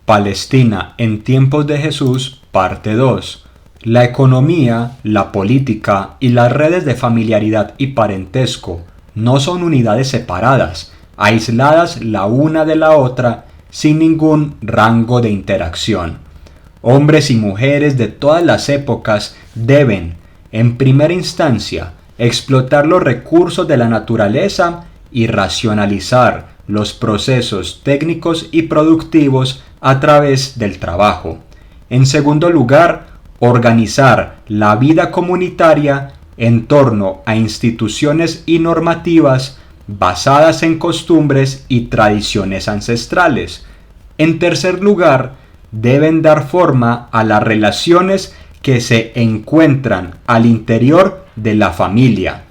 Palestina en tiempos de Jesús, parte 2. La economía, la política y las redes de familiaridad y parentesco no son unidades separadas, aisladas la una de la otra, sin ningún rango de interacción. Hombres y mujeres de todas las épocas deben, en primera instancia, explotar los recursos de la naturaleza y racionalizar los procesos técnicos y productivos a través del trabajo. En segundo lugar, organizar la vida comunitaria en torno a instituciones y normativas basadas en costumbres y tradiciones ancestrales. En tercer lugar, deben dar forma a las relaciones que se encuentran al interior de la familia.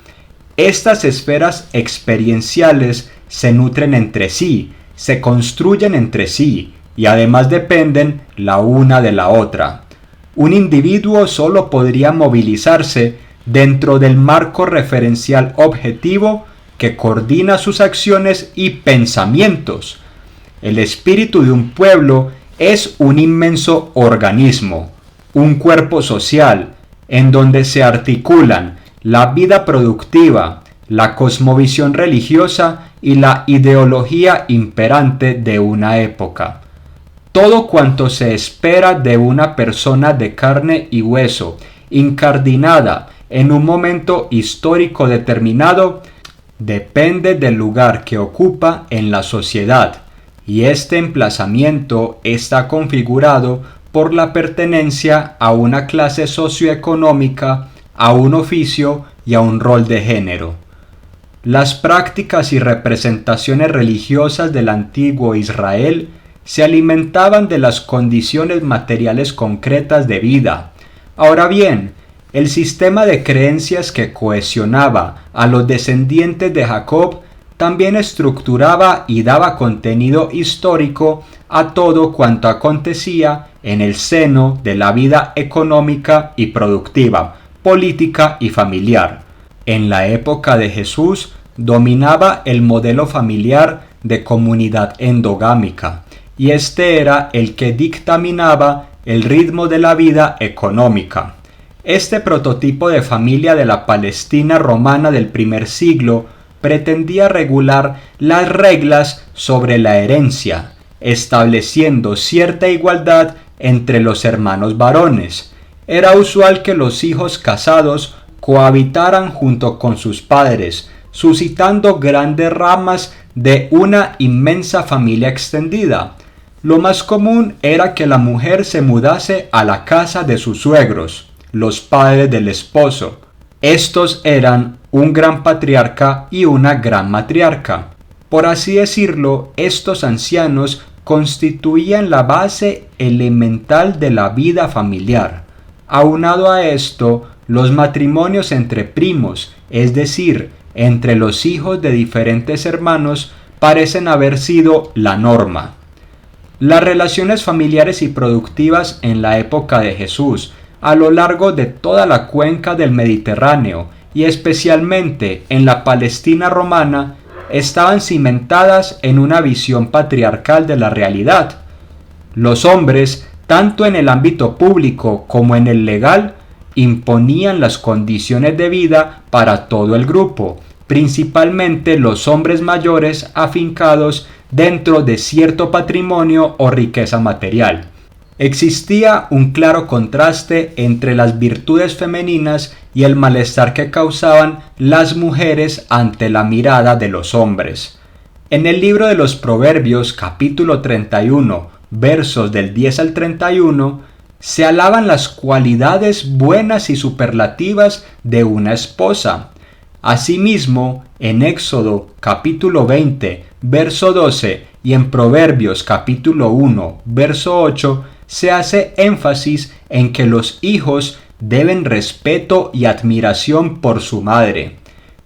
Estas esferas experienciales se nutren entre sí, se construyen entre sí y además dependen la una de la otra. Un individuo solo podría movilizarse dentro del marco referencial objetivo que coordina sus acciones y pensamientos. El espíritu de un pueblo es un inmenso organismo, un cuerpo social, en donde se articulan la vida productiva, la cosmovisión religiosa y la ideología imperante de una época. Todo cuanto se espera de una persona de carne y hueso, incardinada en un momento histórico determinado, depende del lugar que ocupa en la sociedad, y este emplazamiento está configurado por la pertenencia a una clase socioeconómica, a un oficio y a un rol de género. Las prácticas y representaciones religiosas del antiguo Israel se alimentaban de las condiciones materiales concretas de vida. Ahora bien, el sistema de creencias que cohesionaba a los descendientes de Jacob también estructuraba y daba contenido histórico a todo cuanto acontecía en el seno de la vida económica y productiva, política y familiar. En la época de Jesús dominaba el modelo familiar de comunidad endogámica, y este era el que dictaminaba el ritmo de la vida económica. Este prototipo de familia de la Palestina romana del primer siglo pretendía regular las reglas sobre la herencia, estableciendo cierta igualdad entre los hermanos varones. Era usual que los hijos casados cohabitaran junto con sus padres, suscitando grandes ramas de una inmensa familia extendida. Lo más común era que la mujer se mudase a la casa de sus suegros, los padres del esposo. Estos eran un gran patriarca y una gran matriarca. Por así decirlo, estos ancianos constituían la base elemental de la vida familiar. Aunado a esto, los matrimonios entre primos, es decir, entre los hijos de diferentes hermanos, parecen haber sido la norma. Las relaciones familiares y productivas en la época de Jesús, a lo largo de toda la cuenca del Mediterráneo y especialmente en la Palestina romana, estaban cimentadas en una visión patriarcal de la realidad. Los hombres, tanto en el ámbito público como en el legal, imponían las condiciones de vida para todo el grupo, principalmente los hombres mayores afincados dentro de cierto patrimonio o riqueza material. Existía un claro contraste entre las virtudes femeninas y el malestar que causaban las mujeres ante la mirada de los hombres. En el libro de los Proverbios, capítulo 31, versos del 10 al 31, se alaban las cualidades buenas y superlativas de una esposa. Asimismo, en Éxodo, capítulo 20, verso 12, y en Proverbios, capítulo 1, verso 8, se hace énfasis en que los hijos deben respeto y admiración por su madre.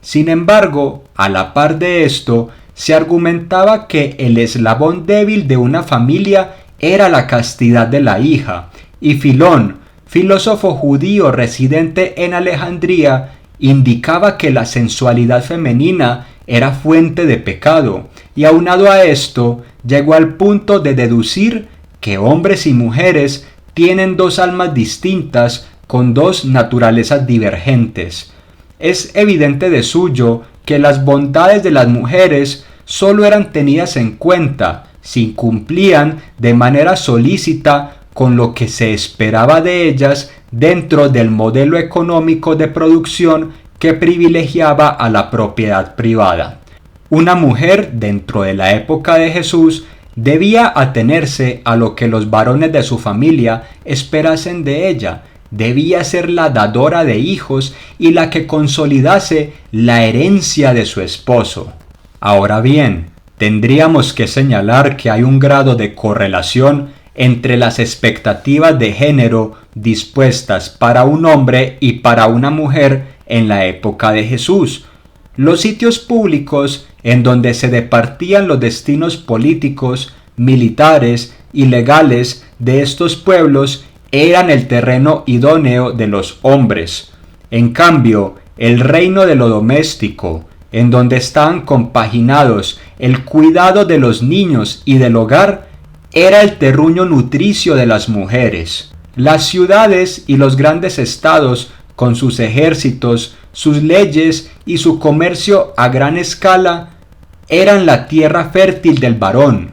Sin embargo, a la par de esto, se argumentaba que el eslabón débil de una familia era la castidad de la hija, y Filón, filósofo judío residente en Alejandría, indicaba que la sensualidad femenina era fuente de pecado, y aunado a esto, llegó al punto de deducir que hombres y mujeres tienen dos almas distintas con dos naturalezas divergentes. Es evidente de suyo que las bondades de las mujeres solo eran tenidas en cuenta si cumplían de manera solícita con lo que se esperaba de ellas dentro del modelo económico de producción que privilegiaba a la propiedad privada. Una mujer dentro de la época de Jesús debía atenerse a lo que los varones de su familia esperasen de ella, debía ser la dadora de hijos y la que consolidase la herencia de su esposo. Ahora bien, tendríamos que señalar que hay un grado de correlación entre las expectativas de género dispuestas para un hombre y para una mujer en la época de Jesús. Los sitios públicos en donde se departían los destinos políticos, militares y legales de estos pueblos eran el terreno idóneo de los hombres. En cambio, el reino de lo doméstico, en donde estaban compaginados el cuidado de los niños y del hogar, era el terruño nutricio de las mujeres. Las ciudades y los grandes estados, con sus ejércitos, sus leyes y su comercio a gran escala, eran la tierra fértil del varón.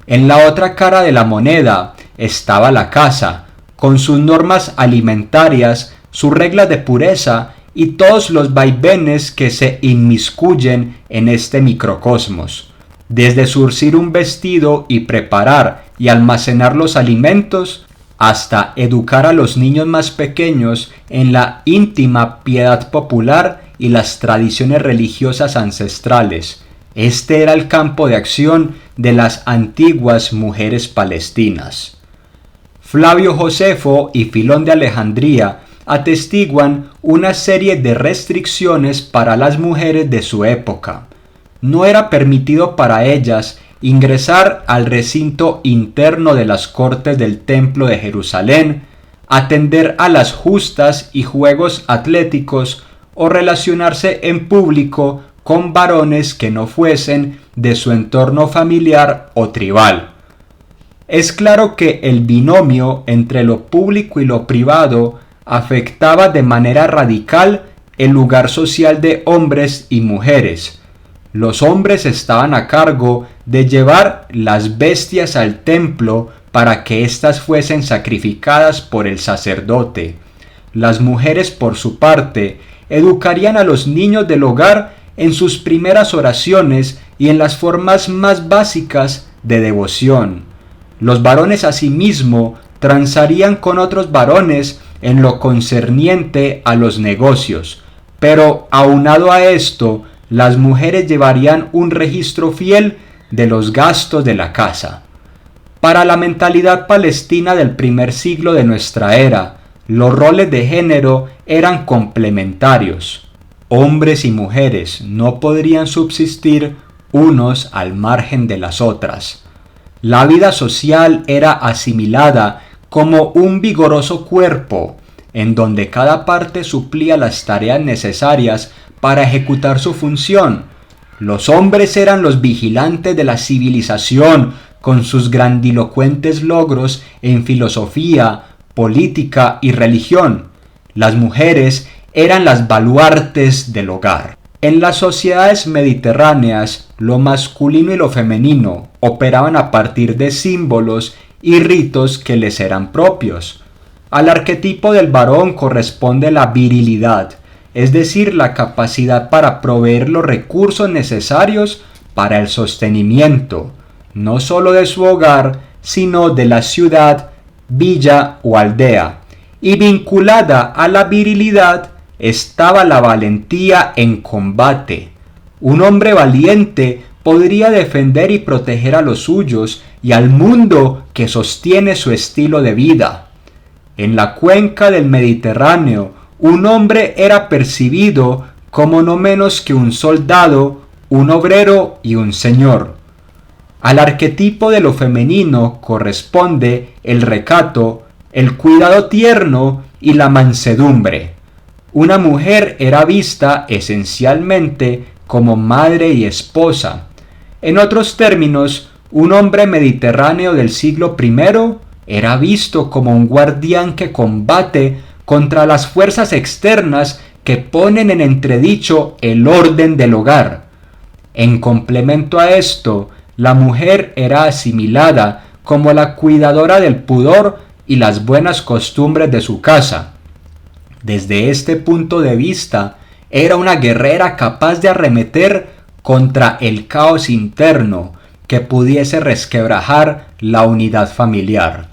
En la otra cara de la moneda estaba la casa, con sus normas alimentarias, sus reglas de pureza y todos los vaivenes que se inmiscuyen en este microcosmos. Desde surcir un vestido y preparar y almacenar los alimentos, hasta educar a los niños más pequeños en la íntima piedad popular y las tradiciones religiosas ancestrales. Este era el campo de acción de las antiguas mujeres palestinas. Flavio Josefo y Filón de Alejandría atestiguan una serie de restricciones para las mujeres de su época. No era permitido para ellas ingresar al recinto interno de las cortes del Templo de Jerusalén, atender a las justas y juegos atléticos o relacionarse en público con varones que no fuesen de su entorno familiar o tribal. Es claro que el binomio entre lo público y lo privado afectaba de manera radical el lugar social de hombres y mujeres. Los hombres estaban a cargo de llevar las bestias al templo para que éstas fuesen sacrificadas por el sacerdote. Las mujeres, por su parte, educarían a los niños del hogar en sus primeras oraciones y en las formas más básicas de devoción. Los varones asimismo transarían con otros varones en lo concerniente a los negocios, pero aunado a esto, las mujeres llevarían un registro fiel de los gastos de la casa. Para la mentalidad palestina del primer siglo de nuestra era, los roles de género eran complementarios. Hombres y mujeres no podrían subsistir unos al margen de las otras. La vida social era asimilada como un vigoroso cuerpo, en donde cada parte suplía las tareas necesarias para ejecutar su función. Los hombres eran los vigilantes de la civilización, con sus grandilocuentes logros en filosofía, política y religión. Las mujeres eran las baluartes del hogar. En las sociedades mediterráneas, lo masculino y lo femenino operaban a partir de símbolos y ritos que les eran propios. Al arquetipo del varón corresponde la virilidad, es decir, la capacidad para proveer los recursos necesarios para el sostenimiento, no solo de su hogar, sino de la ciudad, villa o aldea. Y vinculada a la virilidad estaba la valentía en combate. Un hombre valiente podría defender y proteger a los suyos y al mundo que sostiene su estilo de vida. En la cuenca del Mediterráneo, un hombre era percibido como no menos que un soldado, un obrero y un señor. Al arquetipo de lo femenino corresponde el recato, el cuidado tierno y la mansedumbre. Una mujer era vista esencialmente como madre y esposa. En otros términos, Un hombre mediterráneo del siglo I era visto como un guardián que combate contra las fuerzas externas que ponen en entredicho el orden del hogar. En complemento a esto, la mujer era asimilada como la cuidadora del pudor y las buenas costumbres de su casa. Desde este punto de vista, era una guerrera capaz de arremeter contra el caos interno que pudiese resquebrajar la unidad familiar.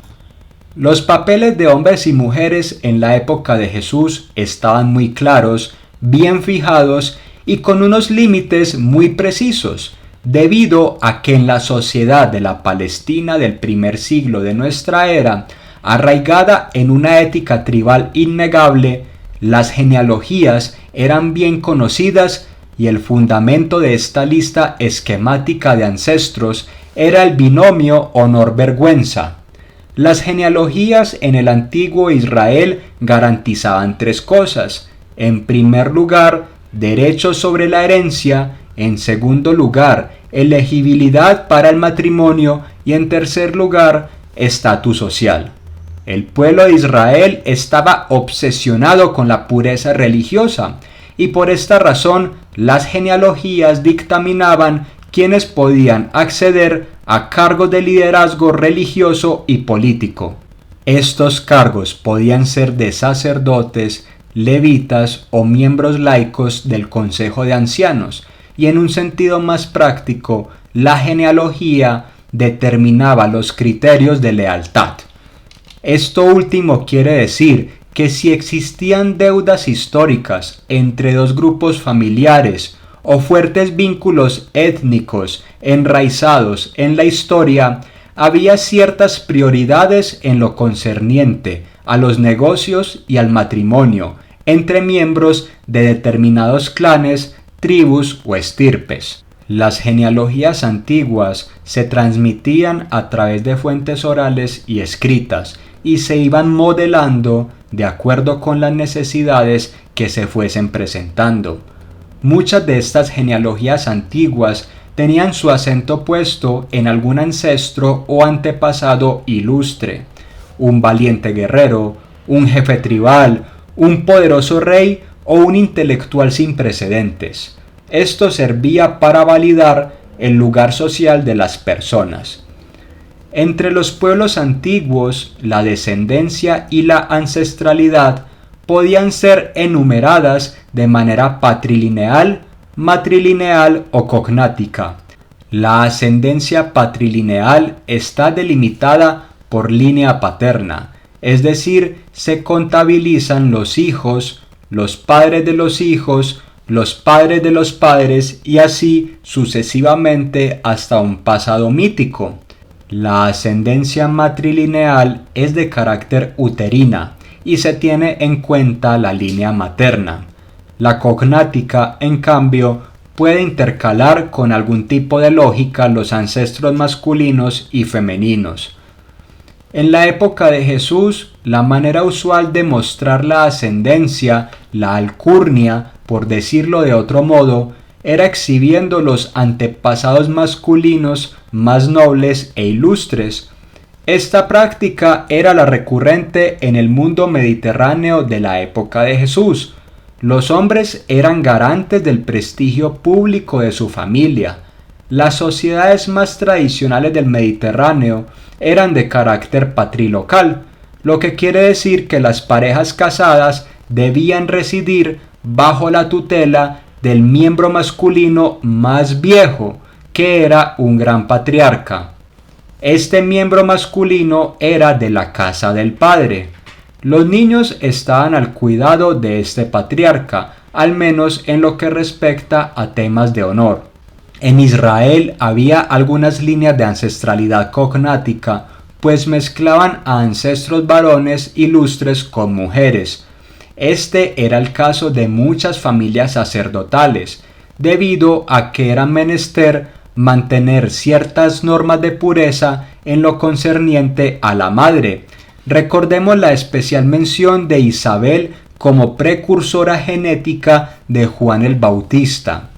Los papeles de hombres y mujeres en la época de Jesús estaban muy claros, bien fijados y con unos límites muy precisos, debido a que en la sociedad de la Palestina del primer siglo de nuestra era, arraigada en una ética tribal innegable, las genealogías eran bien conocidas y el fundamento de esta lista esquemática de ancestros era el binomio honor-vergüenza. Las genealogías en el antiguo Israel garantizaban tres cosas. En primer lugar, derechos sobre la herencia. En segundo lugar, elegibilidad para el matrimonio. Y en tercer lugar, estatus social. El pueblo de Israel estaba obsesionado con la pureza religiosa y por esta razón las genealogías dictaminaban quienes podían acceder a cargos de liderazgo religioso y político. Estos cargos podían ser de sacerdotes, levitas o miembros laicos del Consejo de Ancianos, y en un sentido más práctico, la genealogía determinaba los criterios de lealtad. Esto último quiere decir que si existían deudas históricas entre dos grupos familiares o fuertes vínculos étnicos enraizados en la historia, había ciertas prioridades en lo concerniente a los negocios y al matrimonio entre miembros de determinados clanes, tribus o estirpes. Las genealogías antiguas se transmitían a través de fuentes orales y escritas y se iban modelando de acuerdo con las necesidades que se fuesen presentando. Muchas de estas genealogías antiguas tenían su acento puesto en algún ancestro o antepasado ilustre, un valiente guerrero, un jefe tribal, un poderoso rey o un intelectual sin precedentes. Esto servía para validar el lugar social de las personas. Entre los pueblos antiguos, la descendencia y la ancestralidad podían ser enumeradas de manera patrilineal, matrilineal o cognática. La ascendencia patrilineal está delimitada por línea paterna, es decir, se contabilizan los hijos, los padres de los hijos, los padres de los padres y así sucesivamente hasta un pasado mítico. La ascendencia matrilineal es de carácter uterina y se tiene en cuenta la línea materna. La cognática, en cambio, puede intercalar con algún tipo de lógica los ancestros masculinos y femeninos. En la época de Jesús, la manera usual de mostrar la ascendencia, la alcurnia, por decirlo de otro modo, era exhibiendo los antepasados masculinos más nobles e ilustres. Esta práctica era la recurrente en el mundo mediterráneo de la época de Jesús. Los hombres eran garantes del prestigio público de su familia. Las sociedades más tradicionales del Mediterráneo eran de carácter patrilocal, lo que quiere decir que las parejas casadas debían residir bajo la tutela del miembro masculino más viejo, que era un gran patriarca. Este miembro masculino era de la casa del padre. Los niños estaban al cuidado de este patriarca, al menos en lo que respecta a temas de honor. En Israel había algunas líneas de ancestralidad cognática, pues mezclaban a ancestros varones ilustres con mujeres. Este era el caso de muchas familias sacerdotales, debido a que era menester mantener ciertas normas de pureza en lo concerniente a la madre. Recordemos la especial mención de Isabel como precursora genética de Juan el Bautista.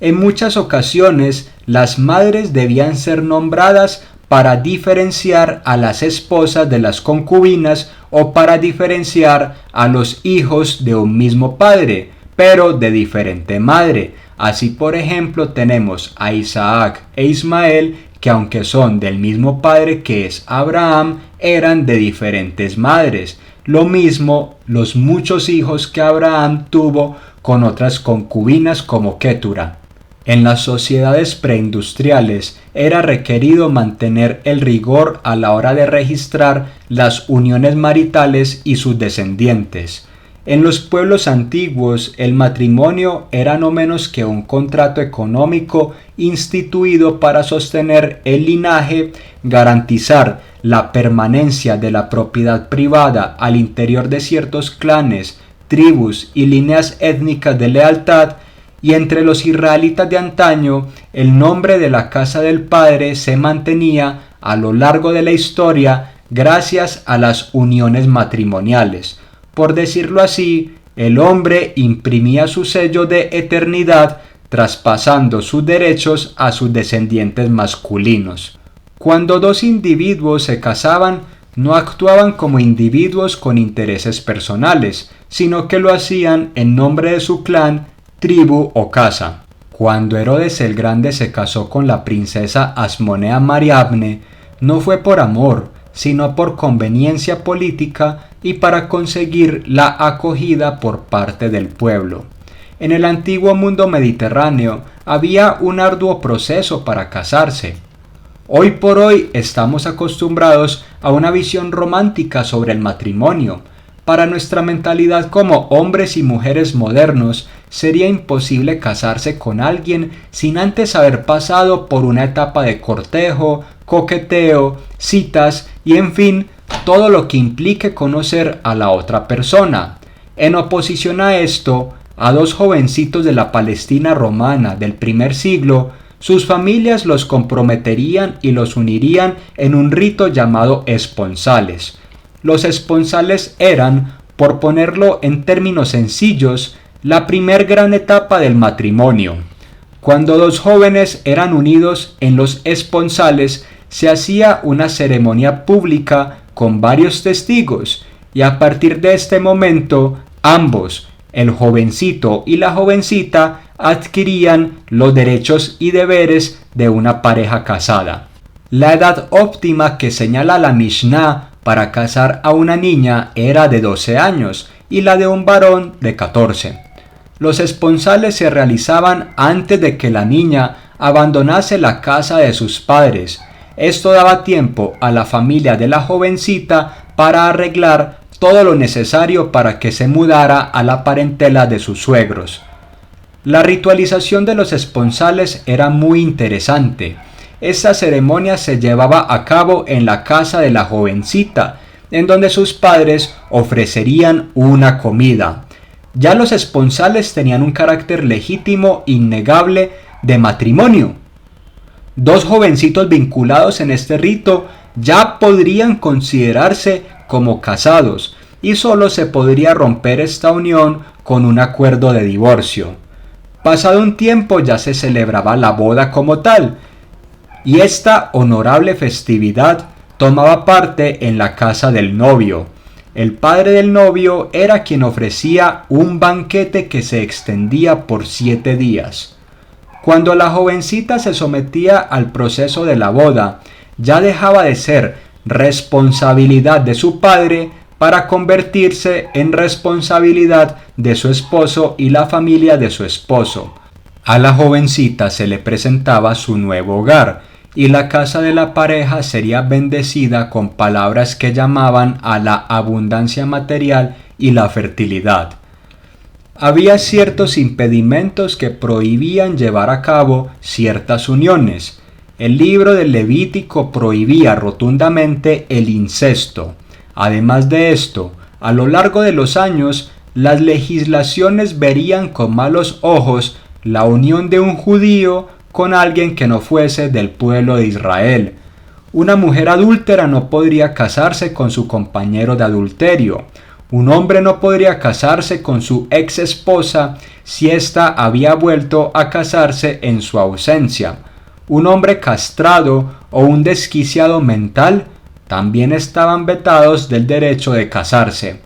En muchas ocasiones, las madres debían ser nombradas para diferenciar a las esposas de las concubinas o para diferenciar a los hijos de un mismo padre, pero de diferente madre. Así, por ejemplo, tenemos a Isaac e Ismael, que aunque son del mismo padre que es Abraham, eran de diferentes madres. Lo mismo los muchos hijos que Abraham tuvo con otras concubinas como Ketura. En las sociedades preindustriales era requerido mantener el rigor a la hora de registrar las uniones maritales y sus descendientes. En los pueblos antiguos, el matrimonio era no menos que un contrato económico instituido para sostener el linaje, garantizar la permanencia de la propiedad privada al interior de ciertos clanes, tribus y líneas étnicas de lealtad, y entre los israelitas de antaño, el nombre de la casa del padre se mantenía a lo largo de la historia gracias a las uniones matrimoniales. Por decirlo así, el hombre imprimía su sello de eternidad, traspasando sus derechos a sus descendientes masculinos. Cuando dos individuos se casaban, no actuaban como individuos con intereses personales, sino que lo hacían en nombre de su clan, tribu o casa. Cuando Herodes el Grande se casó con la princesa Asmonea Mariamne, no fue por amor, sino por conveniencia política y para conseguir la acogida por parte del pueblo. En el antiguo mundo mediterráneo había un arduo proceso para casarse. Hoy por hoy estamos acostumbrados a una visión romántica sobre el matrimonio. Para nuestra mentalidad como hombres y mujeres modernos, sería imposible casarse con alguien sin antes haber pasado por una etapa de cortejo, coqueteo, citas y en fin, todo lo que implique conocer a la otra persona. En oposición a esto, a dos jovencitos de la Palestina romana del primer siglo, sus familias los comprometerían y los unirían en un rito llamado esponsales. Los esponsales eran, por ponerlo en términos sencillos, la primer gran etapa del matrimonio. Cuando dos jóvenes eran unidos en los esponsales, se hacía una ceremonia pública con varios testigos, y a partir de este momento, ambos, el jovencito y la jovencita, adquirían los derechos y deberes de una pareja casada. La edad óptima que señala la Mishnah para casar a una niña era de 12 años y la de un varón de 14. Los esponsales se realizaban antes de que la niña abandonase la casa de sus padres. Esto daba tiempo a la familia de la jovencita para arreglar todo lo necesario para que se mudara a la parentela de sus suegros. La ritualización de los esponsales era muy interesante. Esta ceremonia se llevaba a cabo en la casa de la jovencita, en donde sus padres ofrecerían una comida. Ya los esponsales tenían un carácter legítimo, innegable, de matrimonio. Dos jovencitos vinculados en este rito ya podrían considerarse como casados y solo se podría romper esta unión con un acuerdo de divorcio. Pasado un tiempo ya se celebraba la boda como tal, y esta honorable festividad tomaba parte en la casa del novio. El padre del novio era quien ofrecía un banquete que se extendía por 7 días. Cuando la jovencita se sometía al proceso de la boda, ya dejaba de ser responsabilidad de su padre para convertirse en responsabilidad de su esposo y la familia de su esposo. A la jovencita se le presentaba su nuevo hogar, y la casa de la pareja sería bendecida con palabras que llamaban a la abundancia material y la fertilidad. Había ciertos impedimentos que prohibían llevar a cabo ciertas uniones. El libro del Levítico prohibía rotundamente el incesto. Además de esto, a lo largo de los años, las legislaciones verían con malos ojos la unión de un judío con alguien que no fuese del pueblo de Israel. Una mujer adúltera no podría casarse con su compañero de adulterio. Un hombre no podría casarse con su ex esposa si ésta había vuelto a casarse en su ausencia. un hombre castrado o un desquiciado mental también estaban vetados del derecho de casarse.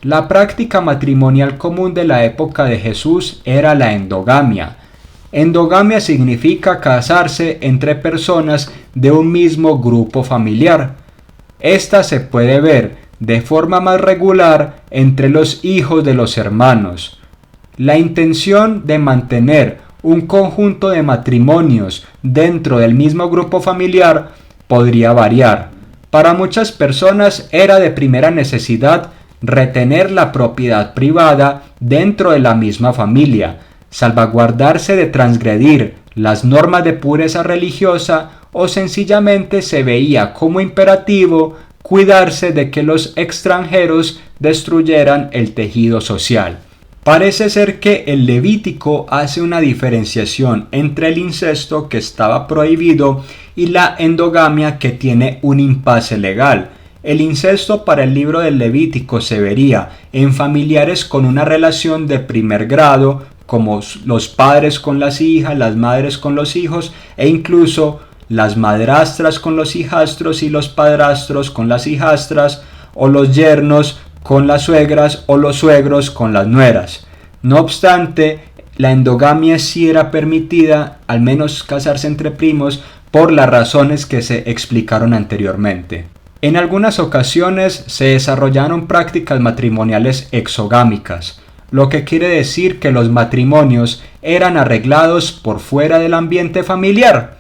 La práctica matrimonial común de la época de Jesús era la endogamia. Endogamia significa casarse entre personas de un mismo grupo familiar. Esta se puede ver de forma más regular entre los hijos de los hermanos. La intención de mantener un conjunto de matrimonios dentro del mismo grupo familiar podría variar. Para muchas personas era de primera necesidad retener la propiedad privada dentro de la misma familia, salvaguardarse de transgredir las normas de pureza religiosa, o sencillamente se veía como imperativo cuidarse de que los extranjeros destruyeran el tejido social. Parece ser que el Levítico hace una diferenciación entre el incesto, que estaba prohibido, y la endogamia, que tiene un impasse legal. El incesto para el libro del Levítico se vería en familiares con una relación de primer grado, como los padres con las hijas, las madres con los hijos, e incluso las madrastras con los hijastros y los padrastros con las hijastras, o los yernos con las suegras o los suegros con las nueras. No obstante, la endogamia sí era permitida, al menos casarse entre primos, por las razones que se explicaron anteriormente. En algunas ocasiones se desarrollaron prácticas matrimoniales exogámicas, lo que quiere decir que los matrimonios eran arreglados por fuera del ambiente familiar.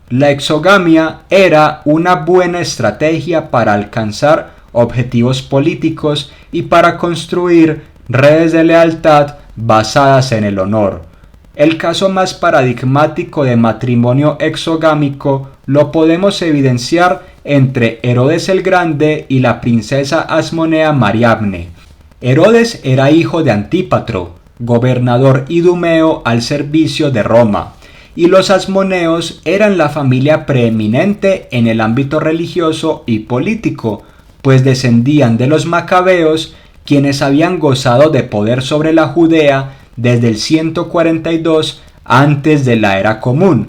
La exogamia era una buena estrategia para alcanzar objetivos políticos y para construir redes de lealtad basadas en el honor. El caso más paradigmático de matrimonio exogámico lo podemos evidenciar entre Herodes el Grande y la princesa Asmonea Mariamne. Herodes era hijo de Antípatro, gobernador idumeo al servicio de Roma, y los asmoneos eran la familia preeminente en el ámbito religioso y político, pues descendían de los macabeos, quienes habían gozado de poder sobre la Judea desde el 142 antes de la era común.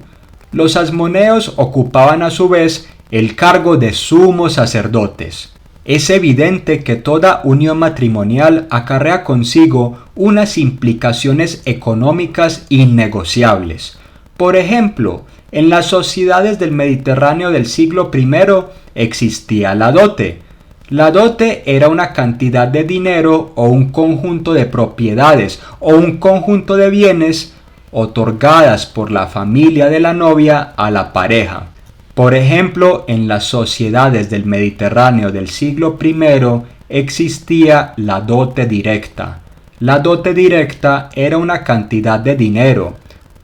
Los asmoneos ocupaban a su vez el cargo de sumos sacerdotes. Es evidente que toda unión matrimonial acarrea consigo unas implicaciones económicas innegociables. Por ejemplo, en las sociedades del Mediterráneo del siglo I existía la dote. La dote era una cantidad de dinero o un conjunto de propiedades o un conjunto de bienes otorgadas por la familia de la novia a la pareja. Por ejemplo, en las sociedades del Mediterráneo del siglo I existía la dote directa. La dote directa era una cantidad de dinero,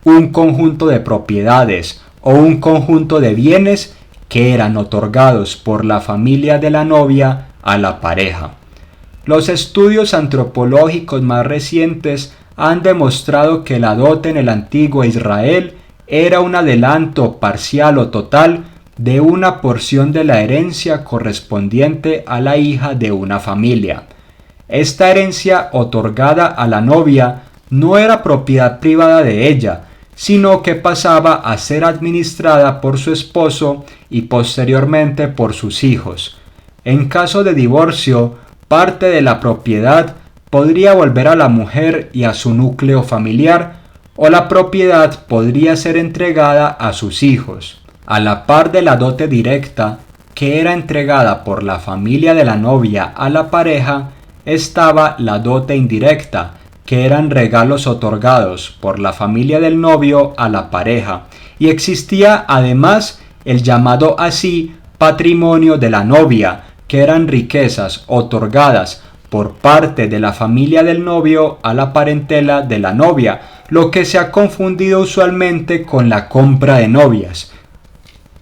un conjunto de propiedades o un conjunto de bienes que eran otorgados por la familia de la novia a la pareja. Los estudios antropológicos más recientes han demostrado que la dote en el antiguo Israel era un adelanto parcial o total de una porción de la herencia correspondiente a la hija de una familia. Esta herencia otorgada a la novia no era propiedad privada de ella, sino que pasaba a ser administrada por su esposo y posteriormente por sus hijos. En caso de divorcio, parte de la propiedad podría volver a la mujer y a su núcleo familiar, o la propiedad podría ser entregada a sus hijos. A la par de la dote directa, que era entregada por la familia de la novia a la pareja, estaba la dote indirecta, que eran regalos otorgados por la familia del novio a la pareja, y existía además el llamado así patrimonio de la novia, que eran riquezas otorgadas por parte de la familia del novio a la parentela de la novia, lo que se ha confundido usualmente con la compra de novias.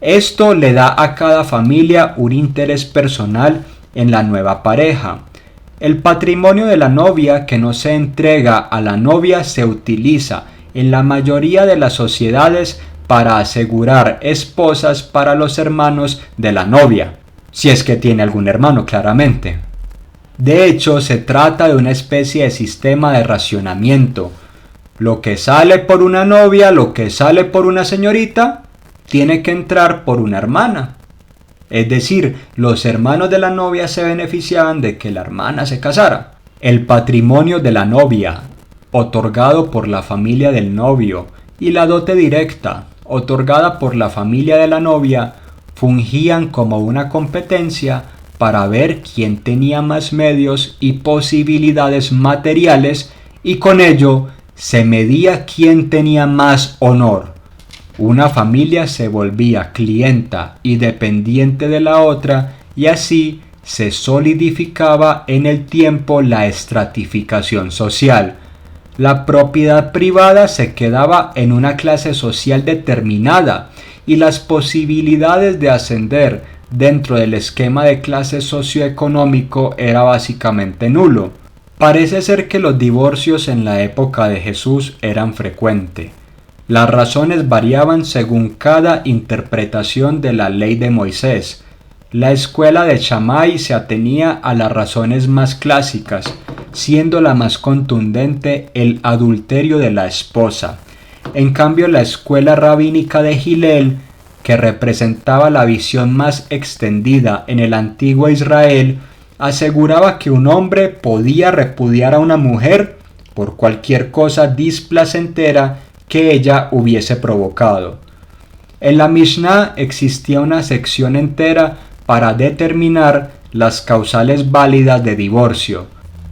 Esto le da a cada familia un interés personal en la nueva pareja. El patrimonio de la novia que no se entrega a la novia se utiliza en la mayoría de las sociedades para asegurar esposas para los hermanos de la novia, si es que tiene algún hermano, claramente. De hecho, se trata de una especie de sistema de racionamiento. Lo que sale por una novia, lo que sale por una señorita, tiene que entrar por una hermana. Es decir, los hermanos de la novia se beneficiaban de que la hermana se casara. El patrimonio de la novia, otorgado por la familia del novio, y la dote directa, otorgada por la familia de la novia, fungían como una competencia para ver quién tenía más medios y posibilidades materiales, y con ello se medía quién tenía más honor. Una familia se volvía clienta y dependiente de la otra, y así se solidificaba en el tiempo la estratificación social. La propiedad privada se quedaba en una clase social determinada, y las posibilidades de ascender dentro del esquema de clase socioeconómico era básicamente nulo. Parece ser que los divorcios en la época de Jesús eran frecuentes. Las razones variaban según cada interpretación de la ley de Moisés. La escuela de Shammai se atenía a las razones más clásicas, siendo la más contundente el adulterio de la esposa. En cambio, la escuela rabínica de Hillel, que representaba la visión más extendida en el antiguo Israel, aseguraba que un hombre podía repudiar a una mujer por cualquier cosa displacentera que ella hubiese provocado. En la Mishnah existía una sección entera para determinar las causales válidas de divorcio.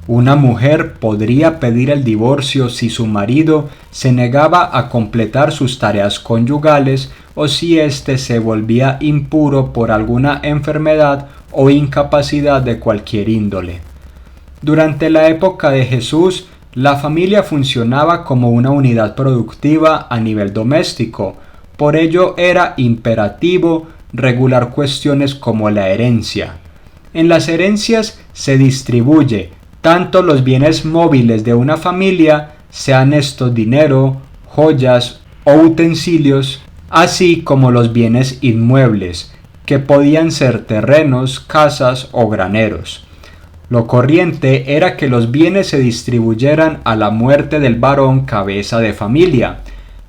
Una mujer podría pedir el divorcio si su marido se negaba a completar sus tareas conyugales o si éste se volvía impuro por alguna enfermedad o incapacidad de cualquier índole. Durante la época de Jesús, la familia funcionaba como una unidad productiva a nivel doméstico. Por ello era imperativo regular cuestiones como la herencia. En las herencias se distribuye tanto los bienes móviles de una familia, sean estos dinero, joyas o utensilios, así como los bienes inmuebles, que podían ser terrenos, casas o graneros. Lo corriente era que los bienes se distribuyeran a la muerte del varón cabeza de familia.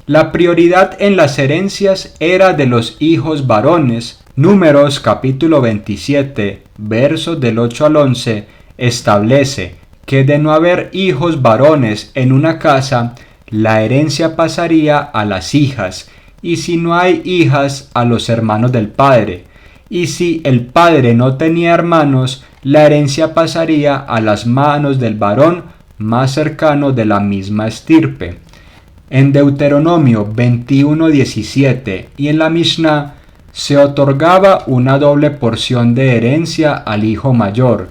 La prioridad en las herencias era de los hijos varones. Números capítulo 27, versos del 8 al 11, establece que de no haber hijos varones en una casa, la herencia pasaría a las hijas, y si no hay hijas, a los hermanos del padre. Y si el padre no tenía hermanos, la herencia pasaría a las manos del varón más cercano de la misma estirpe. En Deuteronomio 21:17 y en la Mishnah se otorgaba una doble porción de herencia al hijo mayor.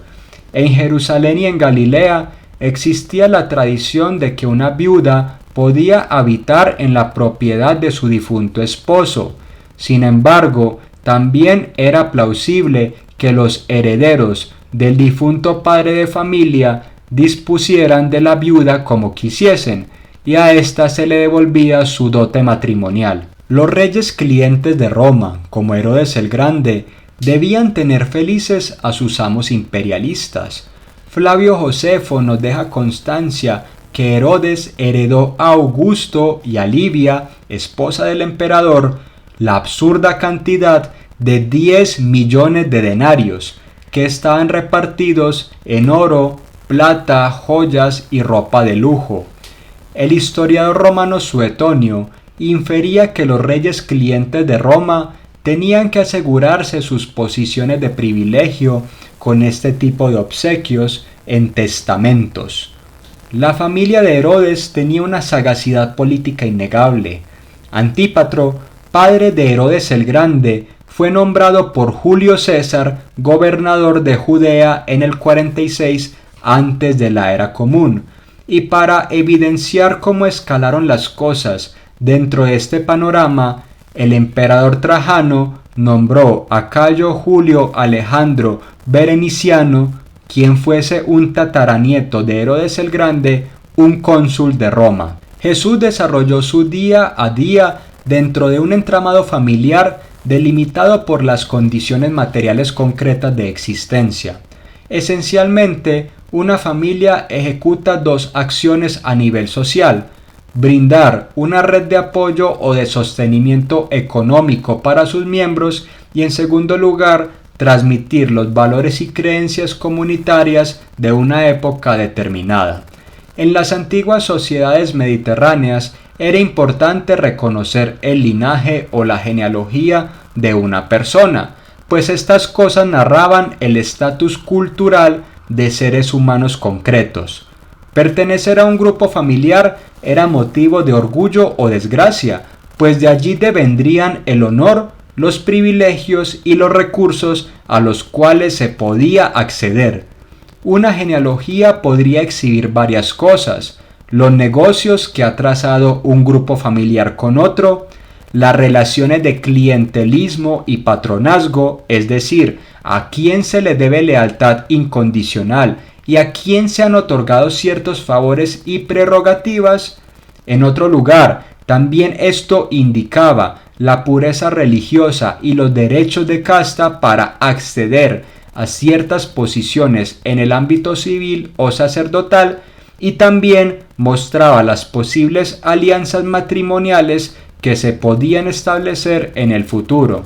En Jerusalén y en Galilea existía la tradición de que una viuda podía habitar en la propiedad de su difunto esposo. Sin embargo, también era plausible que los herederos del difunto padre de familia dispusieran de la viuda como quisiesen, y a ésta se le devolvía su dote matrimonial. Los reyes clientes de Roma, como Herodes el Grande, debían tener felices a sus amos imperialistas. Flavio Josefo nos deja constancia que Herodes heredó a Augusto y a Livia, esposa del emperador, la absurda cantidad de 10 millones de denarios, que estaban repartidos en oro, plata, joyas y ropa de lujo. El historiador romano Suetonio infería que los reyes clientes de Roma tenían que asegurarse sus posiciones de privilegio con este tipo de obsequios en testamentos. La familia de Herodes tenía una sagacidad política innegable. Antípatro, padre de Herodes el Grande, fue nombrado por Julio César gobernador de Judea en el 46 antes de la era común, y para evidenciar cómo escalaron las cosas dentro de este panorama, el emperador Trajano nombró a Cayo Julio Alejandro Bereniciano, quien fuese un tataranieto de Herodes el Grande, un cónsul de Roma. Jesús desarrolló su día a día dentro de un entramado familiar delimitado por las condiciones materiales concretas de existencia. Esencialmente, una familia ejecuta dos acciones a nivel social: brindar una red de apoyo o de sostenimiento económico para sus miembros y, en segundo lugar, transmitir los valores y creencias comunitarias de una época determinada. En las antiguas sociedades mediterráneas era importante reconocer el linaje o la genealogía de una persona, pues estas cosas narraban el estatus cultural de seres humanos concretos. Pertenecer a un grupo familiar era motivo de orgullo o desgracia, pues de allí devendrían el honor, los privilegios y los recursos a los cuales se podía acceder. Una genealogía podría exhibir varias cosas: los negocios que ha trazado un grupo familiar con otro, las relaciones de clientelismo y patronazgo, es decir, a quién se le debe lealtad incondicional y a quién se han otorgado ciertos favores y prerrogativas. En otro lugar, también esto indicaba la pureza religiosa y los derechos de casta para acceder a ciertas posiciones en el ámbito civil o sacerdotal, y también mostraba las posibles alianzas matrimoniales que se podían establecer en el futuro.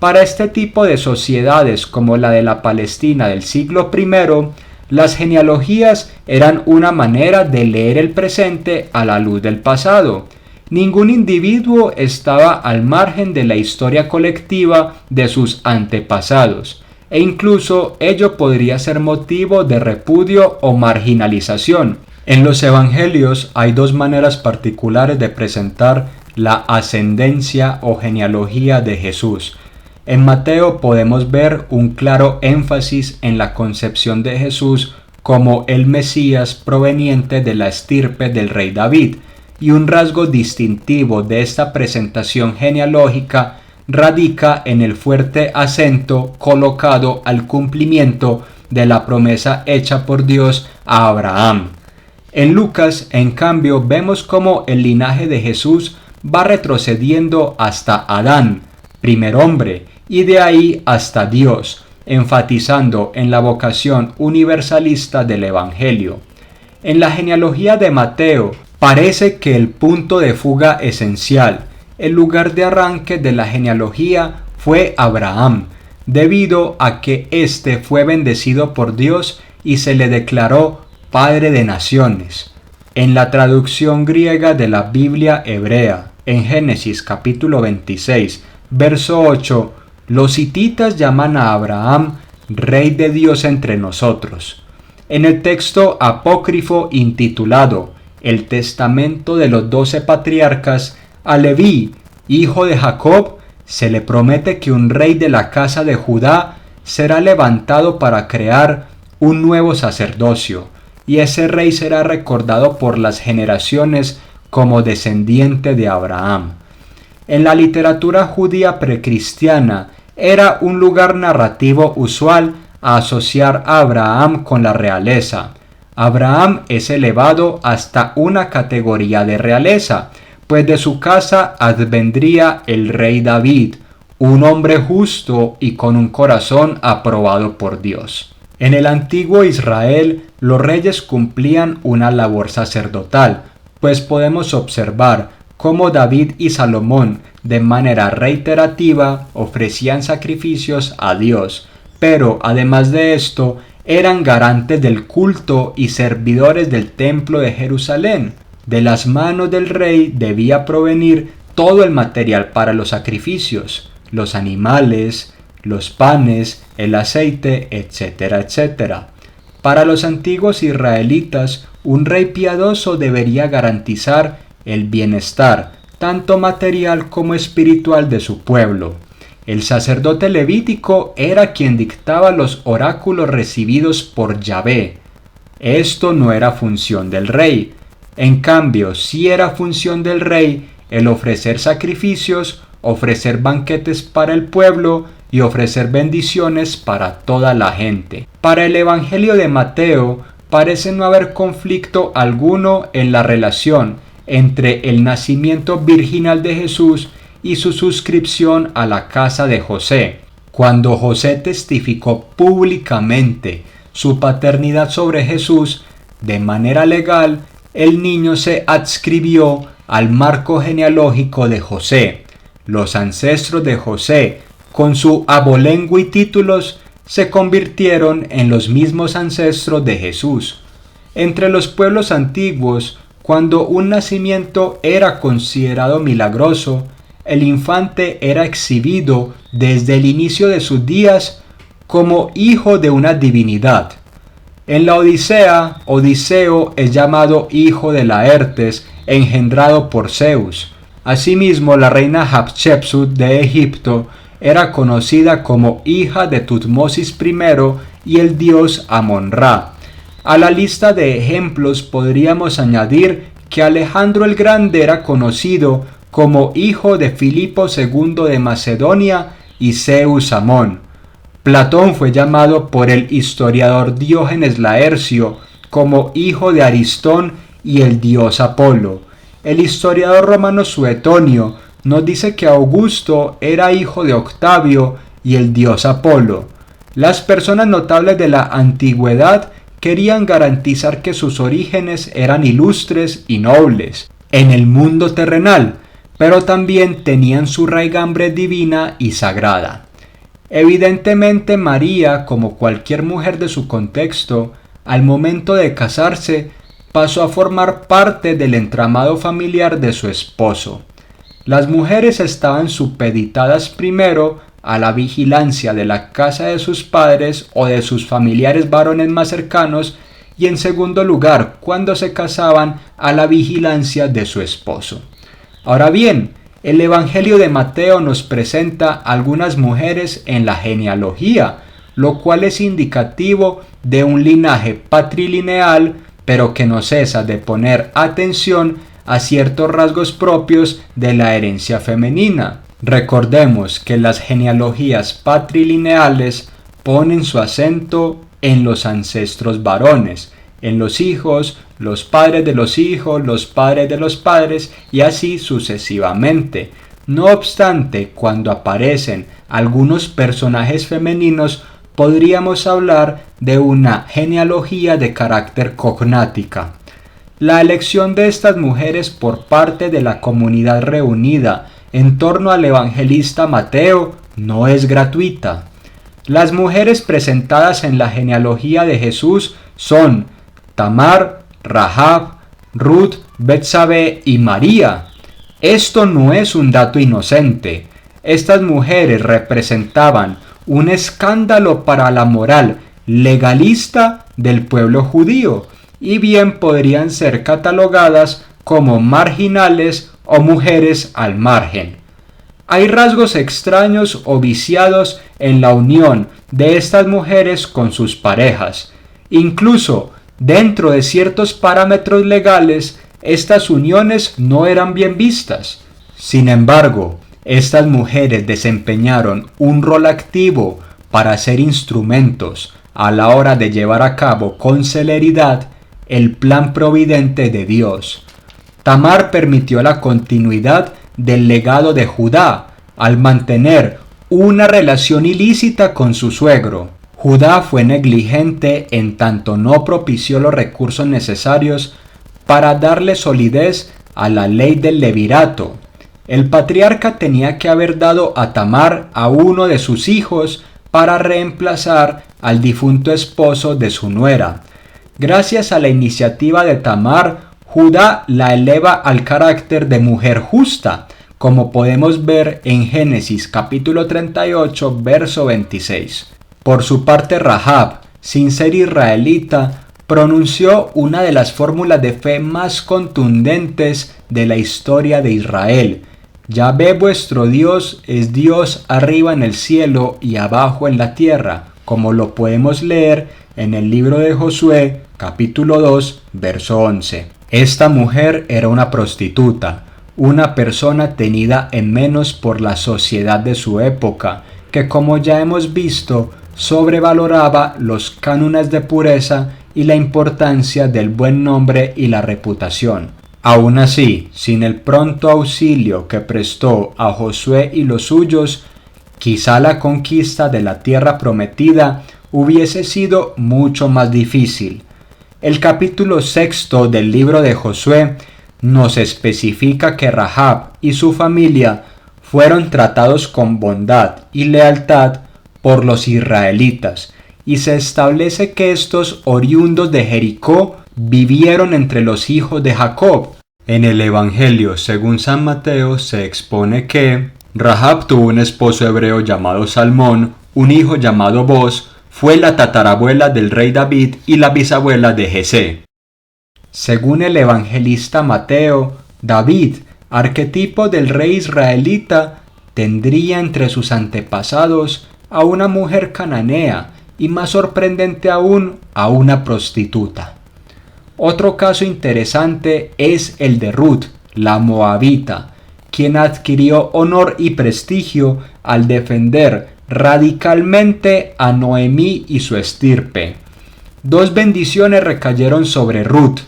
Para este tipo de sociedades como la de la Palestina del siglo I, las genealogías eran una manera de leer el presente a la luz del pasado. Ningún individuo estaba al margen de la historia colectiva de sus antepasados, e incluso ello podría ser motivo de repudio o marginalización. En los evangelios hay dos maneras particulares de presentar la ascendencia o genealogía de Jesús. En Mateo podemos ver un claro énfasis en la concepción de Jesús como el Mesías proveniente de la estirpe del rey David, y un rasgo distintivo de esta presentación genealógica radica en el fuerte acento colocado al cumplimiento de la promesa hecha por Dios a Abraham. En Lucas, en cambio, vemos cómo el linaje de Jesús va retrocediendo hasta Adán, primer hombre, y de ahí hasta Dios, enfatizando en la vocación universalista del Evangelio. En la genealogía de Mateo, parece que el punto de fuga esencial, el lugar de arranque de la genealogía, fue Abraham, debido a que éste fue bendecido por Dios y se le declaró Padre de Naciones. En la traducción griega de la Biblia hebrea, en Génesis capítulo 26, verso 8, los hititas llaman a Abraham Rey de Dios entre nosotros. En el texto apócrifo intitulado El Testamento de los 12 Patriarcas, a Leví, hijo de Jacob, se le promete que un rey de la casa de Judá será levantado para crear un nuevo sacerdocio, y ese rey será recordado por las generaciones como descendiente de Abraham. En la literatura judía precristiana era un lugar narrativo usual a asociar a Abraham con la realeza. Abraham es elevado hasta una categoría de realeza, pues de su casa advendría el rey David, un hombre justo y con un corazón aprobado por Dios. En el antiguo Israel, los reyes cumplían una labor sacerdotal, pues podemos observar cómo David y Salomón de manera reiterativa ofrecían sacrificios a Dios, pero además de esto, eran garantes del culto y servidores del templo de Jerusalén. De las manos del rey debía provenir todo el material para los sacrificios, los animales, los panes, el aceite, etcétera, etcétera. Para los antiguos israelitas, un rey piadoso debería garantizar el bienestar, tanto material como espiritual, de su pueblo. El sacerdote levítico era quien dictaba los oráculos recibidos por Yahvé. Esto no era función del rey. En cambio, sí era función del rey el ofrecer sacrificios, ofrecer banquetes para el pueblo y ofrecer bendiciones para toda la gente. Para el Evangelio de Mateo parece no haber conflicto alguno en la relación entre el nacimiento virginal de Jesús y su suscripción a la casa de José. Cuando José testificó públicamente su paternidad sobre Jesús, de manera legal, el niño se adscribió al marco genealógico de José. Los ancestros de José, con su abolengo y títulos, se convirtieron en los mismos ancestros de Jesús. Entre los pueblos antiguos, cuando un nacimiento era considerado milagroso, el infante era exhibido desde el inicio de sus días como hijo de una divinidad. En la Odisea, Odiseo es llamado hijo de Laertes, engendrado por Zeus. Asimismo, la reina Hatshepsut de Egipto era conocida como hija de Tutmosis I y el dios Amon-Ra. A la lista de ejemplos podríamos añadir que Alejandro el Grande era conocido como hijo de Filipo II de Macedonia y Zeus Amón. Platón fue llamado por el historiador Diógenes Laercio como hijo de Aristón y el dios Apolo. El historiador romano Suetonio nos dice que Augusto era hijo de Octavio y el dios Apolo. Las personas notables de la antigüedad querían garantizar que sus orígenes eran ilustres y nobles en el mundo terrenal, pero también tenían su raigambre divina y sagrada. Evidentemente María, como cualquier mujer de su contexto, al momento de casarse, pasó a formar parte del entramado familiar de su esposo. Las mujeres estaban supeditadas primero a la vigilancia de la casa de sus padres o de sus familiares varones más cercanos y en segundo lugar, cuando se casaban, a la vigilancia de su esposo. Ahora bien, el Evangelio de Mateo nos presenta algunas mujeres en la genealogía, lo cual es indicativo de un linaje patrilineal, pero que no cesa de poner atención a ciertos rasgos propios de la herencia femenina. Recordemos que las genealogías patrilineales ponen su acento en los ancestros varones, en los hijos, los padres de los hijos, los padres de los padres y así sucesivamente. No obstante, cuando aparecen algunos personajes femeninos, podríamos hablar de una genealogía de carácter cognática. La elección de estas mujeres por parte de la comunidad reunida en torno al evangelista Mateo no es gratuita. Las mujeres presentadas en la genealogía de Jesús son Tamar, Rahab, Ruth, Betsabé y María. Esto no es un dato inocente. Estas mujeres representaban un escándalo para la moral legalista del pueblo judío y bien podrían ser catalogadas como marginales o mujeres al margen. Hay rasgos extraños o viciados en la unión de estas mujeres con sus parejas. Incluso dentro de ciertos parámetros legales, estas uniones no eran bien vistas. Sin embargo, estas mujeres desempeñaron un rol activo para ser instrumentos a la hora de llevar a cabo con celeridad el plan providente de Dios. Tamar permitió la continuidad del legado de Judá al mantener una relación ilícita con su suegro. Judá fue negligente en tanto no propició los recursos necesarios para darle solidez a la ley del levirato. El patriarca tenía que haber dado a Tamar a uno de sus hijos para reemplazar al difunto esposo de su nuera. Gracias a la iniciativa de Tamar, Judá la eleva al carácter de mujer justa, como podemos ver en Génesis capítulo 38, verso 26. Por su parte, Rahab, sin ser israelita, pronunció una de las fórmulas de fe más contundentes de la historia de Israel. Yahvé vuestro Dios es Dios arriba en el cielo y abajo en la tierra, como lo podemos leer en el libro de Josué, capítulo 2, verso 11. Esta mujer era una prostituta, una persona tenida en menos por la sociedad de su época, que como ya hemos visto, sobrevaloraba los cánones de pureza y la importancia del buen nombre y la reputación. Aún así, sin el pronto auxilio que prestó a Josué y los suyos, quizá la conquista de la tierra prometida hubiese sido mucho más difícil. El capítulo 6 del libro de Josué nos especifica que Rahab y su familia fueron tratados con bondad y lealtad por los israelitas, y se establece que estos oriundos de Jericó vivieron entre los hijos de Jacob. En el Evangelio según San Mateo se expone que Rahab tuvo un esposo hebreo llamado Salmón, un hijo llamado Boz, fue la tatarabuela del rey David y la bisabuela de Jesé. Según el evangelista Mateo, David, arquetipo del rey israelita, tendría entre sus antepasados a una mujer cananea y, más sorprendente aún, a una prostituta. Otro caso interesante es el de Ruth, la moabita, quien adquirió honor y prestigio al defender radicalmente a Noemí y su estirpe. Dos bendiciones recayeron sobre Ruth,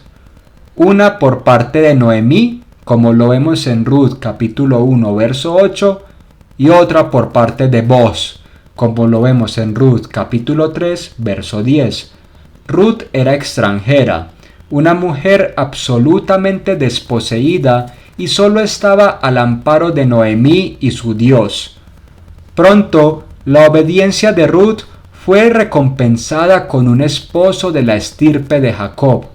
una por parte de Noemí, como lo vemos en Ruth capítulo 1 verso 8, y otra por parte de Boz, como lo vemos en Ruth capítulo 3 verso 10. Ruth era extranjera, una mujer absolutamente desposeída y solo estaba al amparo de Noemí y su Dios. Pronto, la obediencia de Ruth fue recompensada con un esposo de la estirpe de Jacob,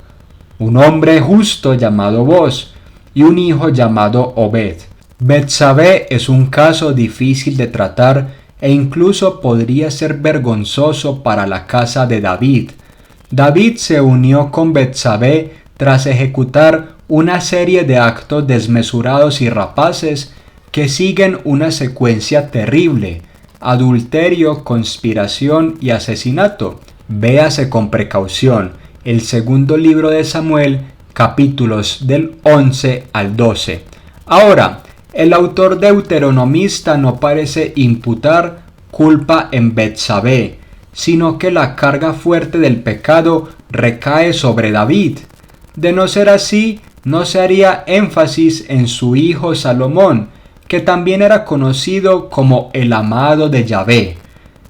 un hombre justo llamado Boz, y un hijo llamado Obed. Betsabé es un caso difícil de tratar e incluso podría ser vergonzoso para la casa de David. David se unió con Betsabé tras ejecutar una serie de actos desmesurados y rapaces que siguen una secuencia terrible: adulterio, conspiración y asesinato. Véase con precaución el segundo libro de Samuel, capítulos del 11 al 12. Ahora, el autor deuteronomista no parece imputar culpa en Betsabé, sino que la carga fuerte del pecado recae sobre David. De no ser así, no se haría énfasis en su hijo Salomón, que también era conocido como el amado de Yahvé.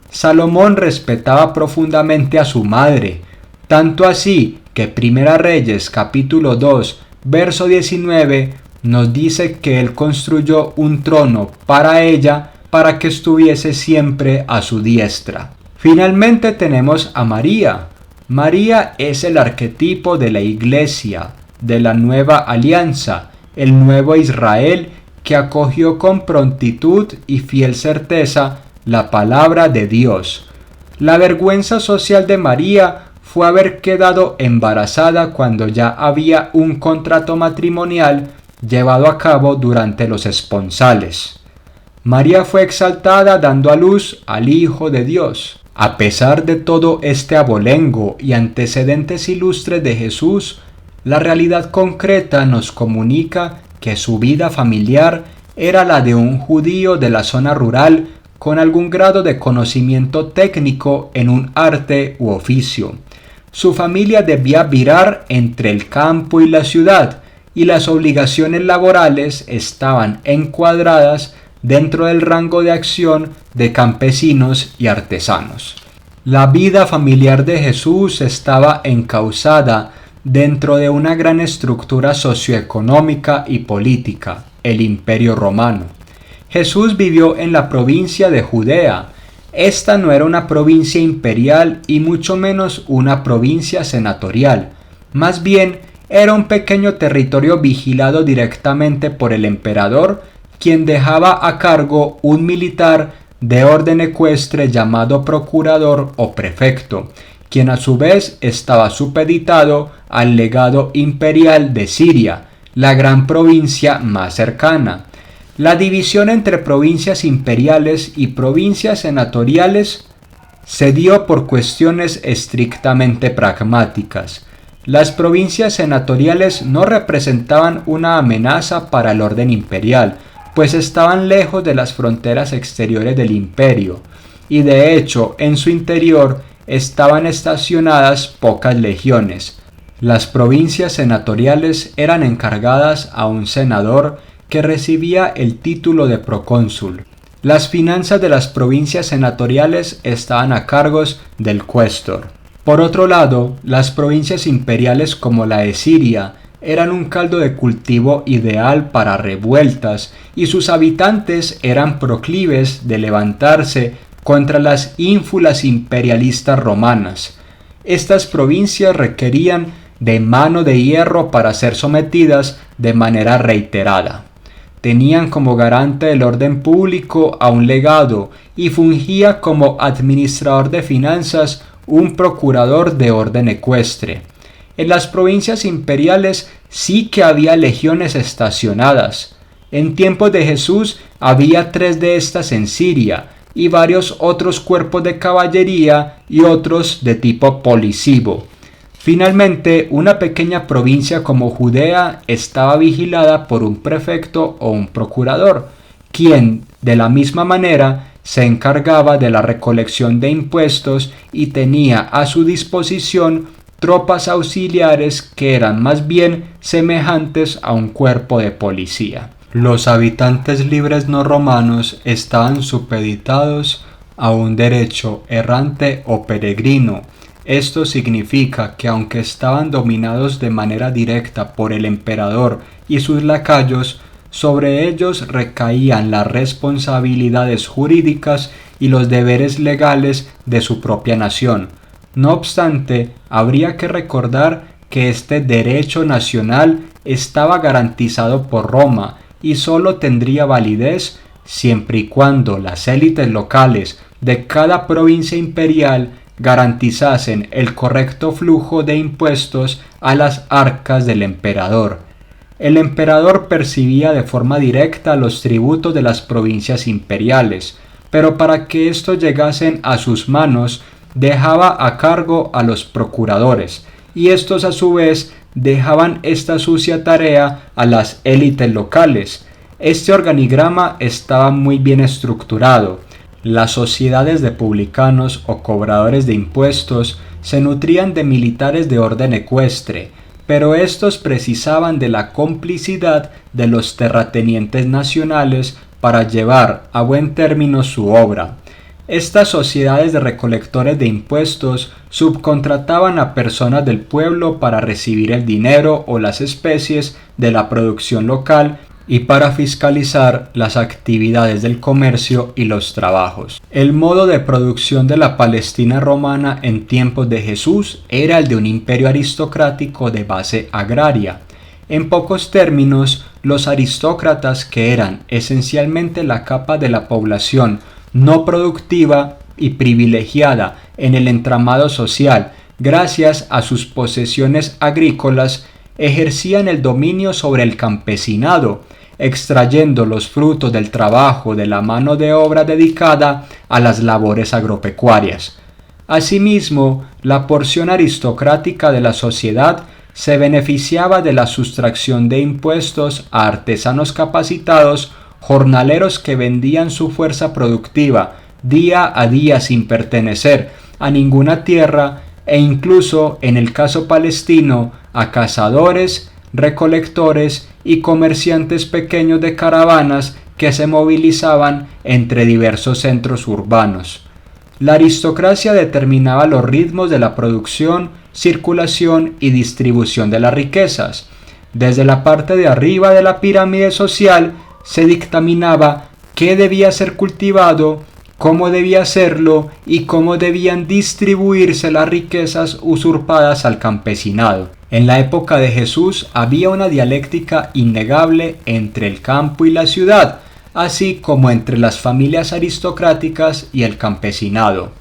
Salomón respetaba profundamente a su madre, tanto así que Primera Reyes capítulo 2 verso 19 nos dice que él construyó un trono para ella para que estuviese siempre a su diestra. Finalmente tenemos a María. María es el arquetipo de la Iglesia, de la nueva alianza, el nuevo Israel que acogió con prontitud y fiel certeza la palabra de Dios. La vergüenza social de María fue haber quedado embarazada cuando ya había un contrato matrimonial llevado a cabo durante los esponsales. María fue exaltada dando a luz al Hijo de Dios. A pesar de todo este abolengo y antecedentes ilustres de Jesús, la realidad concreta nos comunica que su vida familiar era la de un judío de la zona rural con algún grado de conocimiento técnico en un arte u oficio. Su familia debía virar entre el campo y la ciudad, y las obligaciones laborales estaban encuadradas dentro del rango de acción de campesinos y artesanos. La vida familiar de Jesús estaba encauzada dentro de una gran estructura socioeconómica y política, el Imperio Romano. Jesús vivió en la provincia de Judea. Esta no era una provincia imperial y mucho menos una provincia senatorial. Más bien, era un pequeño territorio vigilado directamente por el emperador, quien dejaba a cargo un militar de orden ecuestre llamado procurador o prefecto, quien a su vez estaba supeditado al legado imperial de Siria, la gran provincia más cercana. La división entre provincias imperiales y provincias senatoriales se dio por cuestiones estrictamente pragmáticas. Las provincias senatoriales no representaban una amenaza para el orden imperial, pues estaban lejos de las fronteras exteriores del imperio, y de hecho en su interior estaban estacionadas pocas legiones. Las provincias senatoriales eran encargadas a un senador que recibía el título de procónsul. Las finanzas de las provincias senatoriales estaban a cargos del cuestor. Por otro lado, las provincias imperiales como la de Siria eran un caldo de cultivo ideal para revueltas y sus habitantes eran proclives de levantarse contra las ínfulas imperialistas romanas. Estas provincias requerían de mano de hierro para ser sometidas de manera reiterada. Tenían como garante del orden público a un legado y fungía como administrador de finanzas un procurador de orden ecuestre. En las provincias imperiales sí que había legiones estacionadas. En tiempos de Jesús había 3 de estas en Siria y varios otros cuerpos de caballería y otros de tipo policivo. Finalmente, una pequeña provincia como Judea estaba vigilada por un prefecto o un procurador, quien, de la misma manera, se encargaba de la recolección de impuestos y tenía a su disposición tropas auxiliares que eran más bien semejantes a un cuerpo de policía. Los habitantes libres no romanos estaban supeditados a un derecho errante o peregrino. Esto significa que aunque estaban dominados de manera directa por el emperador y sus lacayos, sobre ellos recaían las responsabilidades jurídicas y los deberes legales de su propia nación. No obstante, habría que recordar que este derecho nacional estaba garantizado por Roma y sólo tendría validez siempre y cuando las élites locales de cada provincia imperial garantizasen el correcto flujo de impuestos a las arcas del emperador. El emperador percibía de forma directa los tributos de las provincias imperiales, pero para que estos llegasen a sus manos dejaba a cargo a los procuradores, y estos a su vez dejaban esta sucia tarea a las élites locales. Este organigrama estaba muy bien estructurado. Las sociedades de publicanos o cobradores de impuestos se nutrían de militares de orden ecuestre, pero estos precisaban de la complicidad de los terratenientes nacionales para llevar a buen término su obra. Estas sociedades de recolectores de impuestos subcontrataban a personas del pueblo para recibir el dinero o las especies de la producción local y para fiscalizar las actividades del comercio y los trabajos. El modo de producción de la Palestina romana en tiempos de Jesús era el de un imperio aristocrático de base agraria. En pocos términos, los aristócratas, que eran esencialmente la capa de la población no productiva y privilegiada en el entramado social gracias a sus posesiones agrícolas, ejercían el dominio sobre el campesinado, extrayendo los frutos del trabajo de la mano de obra dedicada a las labores agropecuarias. Asimismo, la porción aristocrática de la sociedad se beneficiaba de la sustracción de impuestos a artesanos capacitados, jornaleros que vendían su fuerza productiva día a día sin pertenecer a ninguna tierra e incluso, en el caso palestino, a cazadores, recolectores y comerciantes pequeños de caravanas que se movilizaban entre diversos centros urbanos. La aristocracia determinaba los ritmos de la producción, circulación y distribución de las riquezas. Desde la parte de arriba de la pirámide social se dictaminaba qué debía ser cultivado, cómo debía hacerlo y cómo debían distribuirse las riquezas usurpadas al campesinado. En la época de Jesús había una dialéctica innegable entre el campo y la ciudad, así como entre las familias aristocráticas y el campesinado.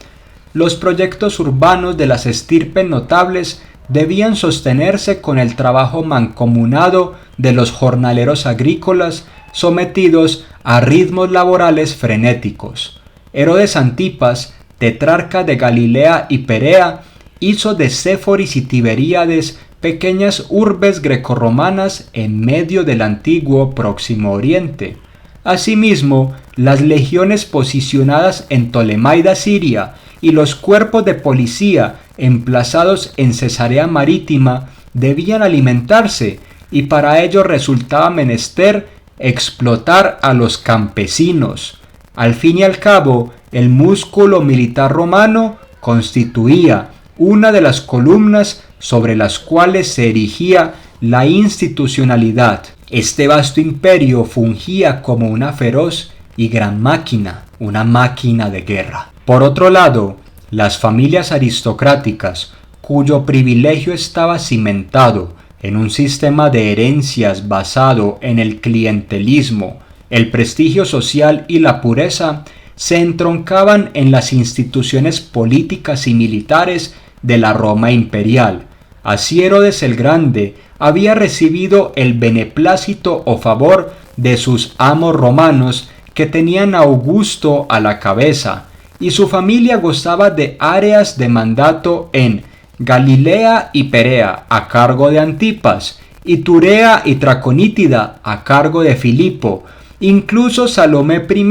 Los proyectos urbanos de las estirpes notables debían sostenerse con el trabajo mancomunado de los jornaleros agrícolas sometidos a ritmos laborales frenéticos. Herodes Antipas, tetrarca de Galilea y Perea, hizo de Séforis y Tiberíades pequeñas urbes grecorromanas en medio del antiguo Próximo Oriente. Asimismo, las legiones posicionadas en Ptolemaida, Siria, y los cuerpos de policía emplazados en Cesarea Marítima debían alimentarse, y para ello resultaba menester explotar a los campesinos. Al fin y al cabo, el músculo militar romano constituía, una de las columnas sobre las cuales se erigía la institucionalidad. Este vasto imperio fungía como una feroz y gran máquina, una máquina de guerra. Por otro lado, las familias aristocráticas, cuyo privilegio estaba cimentado en un sistema de herencias basado en el clientelismo, el prestigio social y la pureza, se entroncaban en las instituciones políticas y militares de la Roma imperial. Así Herodes el Grande había recibido el beneplácito o favor de sus amos romanos, que tenían a Augusto a la cabeza, y su familia gozaba de áreas de mandato en Galilea y Perea a cargo de Antipas, y Turea y Traconítida a cargo de Filipo. Incluso Salomé I,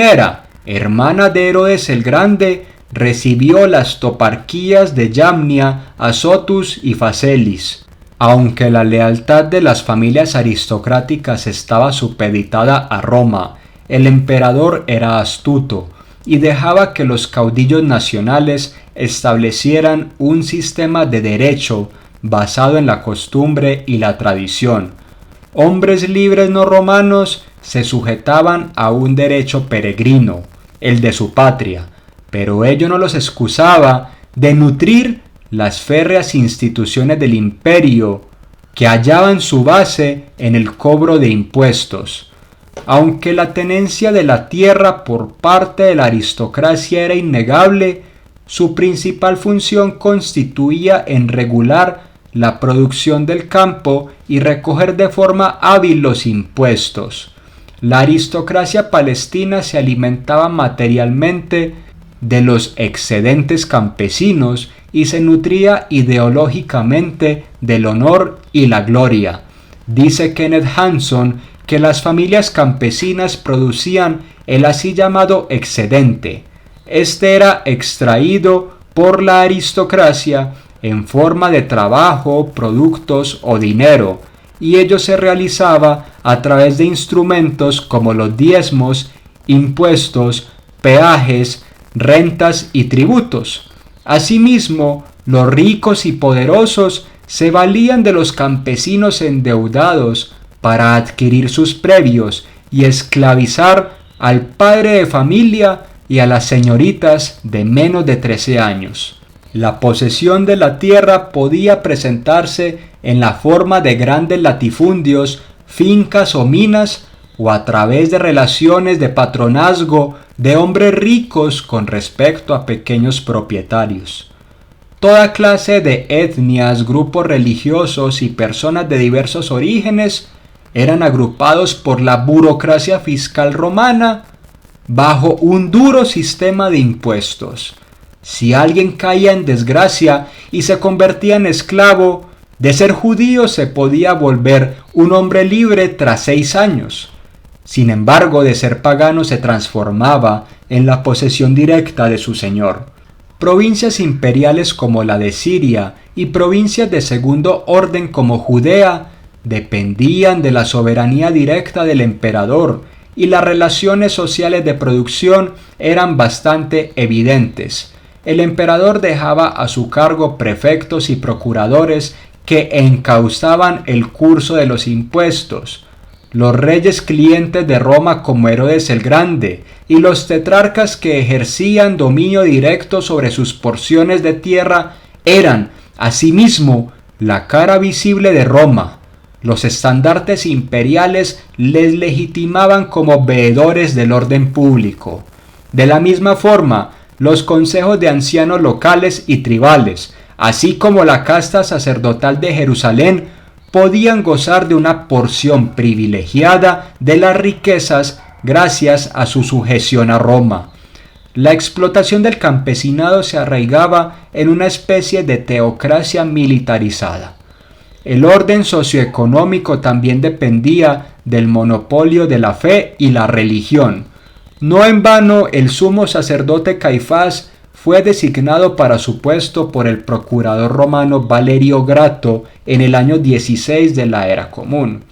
hermana de Herodes el Grande, recibió las toparquías de Yamnia, Azotus y Facelis. Aunque la lealtad de las familias aristocráticas estaba supeditada a Roma, el emperador era astuto y dejaba que los caudillos nacionales establecieran un sistema de derecho basado en la costumbre y la tradición. Hombres libres no romanos se sujetaban a un derecho peregrino, el de su patria, pero ello no los excusaba de nutrir las férreas instituciones del imperio, que hallaban su base en el cobro de impuestos. Aunque la tenencia de la tierra por parte de la aristocracia era innegable, su principal función constituía en regular la producción del campo y recoger de forma hábil los impuestos. La aristocracia palestina se alimentaba materialmente de los excedentes campesinos y se nutría ideológicamente del honor y la gloria. Dice Kenneth Hanson que las familias campesinas producían el así llamado excedente. Este era extraído por la aristocracia en forma de trabajo, productos o dinero, y ello se realizaba a través de instrumentos como los diezmos, impuestos, peajes, rentas y tributos. Asimismo, los ricos y poderosos se valían de los campesinos endeudados para adquirir sus previos y esclavizar al padre de familia y a las señoritas de menos de 13 años. La posesión de la tierra podía presentarse en la forma de grandes latifundios, fincas o minas, o a través de relaciones de patronazgo de hombres ricos con respecto a pequeños propietarios. Toda clase de etnias, grupos religiosos y personas de diversos orígenes eran agrupados por la burocracia fiscal romana bajo un duro sistema de impuestos. Si alguien caía en desgracia y se convertía en esclavo, de ser judío se podía volver un hombre libre tras 6 años. Sin embargo, de ser pagano se transformaba en la posesión directa de su señor. Provincias imperiales como la de Siria y provincias de segundo orden como Judea dependían de la soberanía directa del emperador, y las relaciones sociales de producción eran bastante evidentes. El emperador dejaba a su cargo prefectos y procuradores que encauzaban el curso de los impuestos. Los reyes clientes de Roma como Herodes el Grande y los tetrarcas que ejercían dominio directo sobre sus porciones de tierra eran, asimismo, la cara visible de Roma. Los estandartes imperiales les legitimaban como veedores del orden público. De la misma forma, los consejos de ancianos locales y tribales, así como la casta sacerdotal de Jerusalén, podían gozar de una porción privilegiada de las riquezas gracias a su sujeción a Roma. La explotación del campesinado se arraigaba en una especie de teocracia militarizada. El orden socioeconómico también dependía del monopolio de la fe y la religión. No en vano el sumo sacerdote Caifás fue designado para su puesto por el procurador romano Valerio Grato en el año 16 de la era común.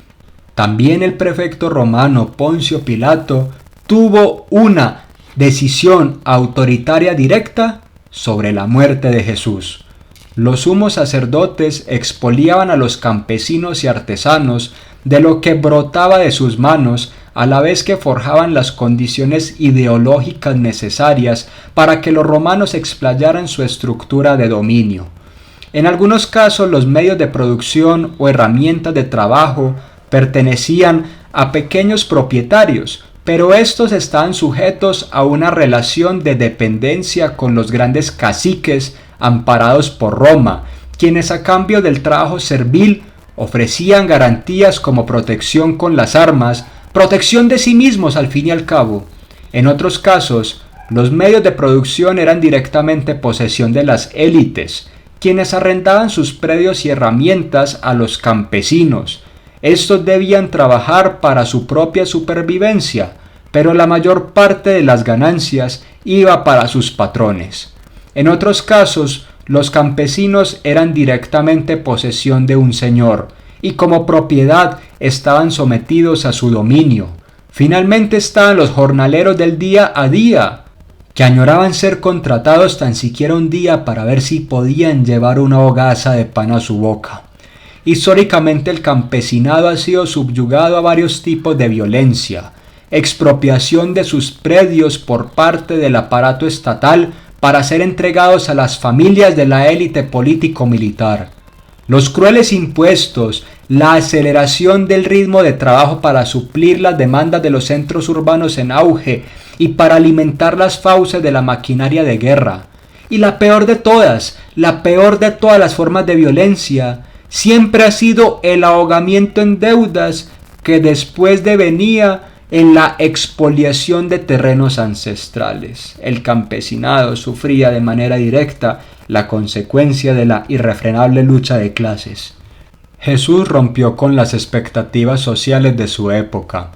También el prefecto romano Poncio Pilato tuvo una decisión autoritaria directa sobre la muerte de Jesús. Los sumos sacerdotes expoliaban a los campesinos y artesanos de lo que brotaba de sus manos, a la vez que forjaban las condiciones ideológicas necesarias para que los romanos explayaran su estructura de dominio. En algunos casos, los medios de producción o herramientas de trabajo pertenecían a pequeños propietarios, pero estos estaban sujetos a una relación de dependencia con los grandes caciques amparados por Roma, quienes a cambio del trabajo servil ofrecían garantías como protección con las armas, protección de sí mismos al fin y al cabo. En otros casos, los medios de producción eran directamente posesión de las élites, quienes arrendaban sus predios y herramientas a los campesinos. Estos debían trabajar para su propia supervivencia, pero la mayor parte de las ganancias iba para sus patrones. En otros casos, los campesinos eran directamente posesión de un señor, y como propiedad estaban sometidos a su dominio. Finalmente estaban los jornaleros del día a día, que añoraban ser contratados tan siquiera un día para ver si podían llevar una hogaza de pan a su boca. Históricamente el campesinado ha sido subyugado a varios tipos de violencia, expropiación de sus predios por parte del aparato estatal para ser entregados a las familias de la élite político-militar. Los crueles impuestos, la aceleración del ritmo de trabajo para suplir las demandas de los centros urbanos en auge y para alimentar las fauces de la maquinaria de guerra. Y la peor de todas las formas de violencia, siempre ha sido el ahogamiento en deudas que después devenía en la expoliación de terrenos ancestrales. El campesinado sufría de manera directa la consecuencia de la irrefrenable lucha de clases. Jesús rompió con las expectativas sociales de su época.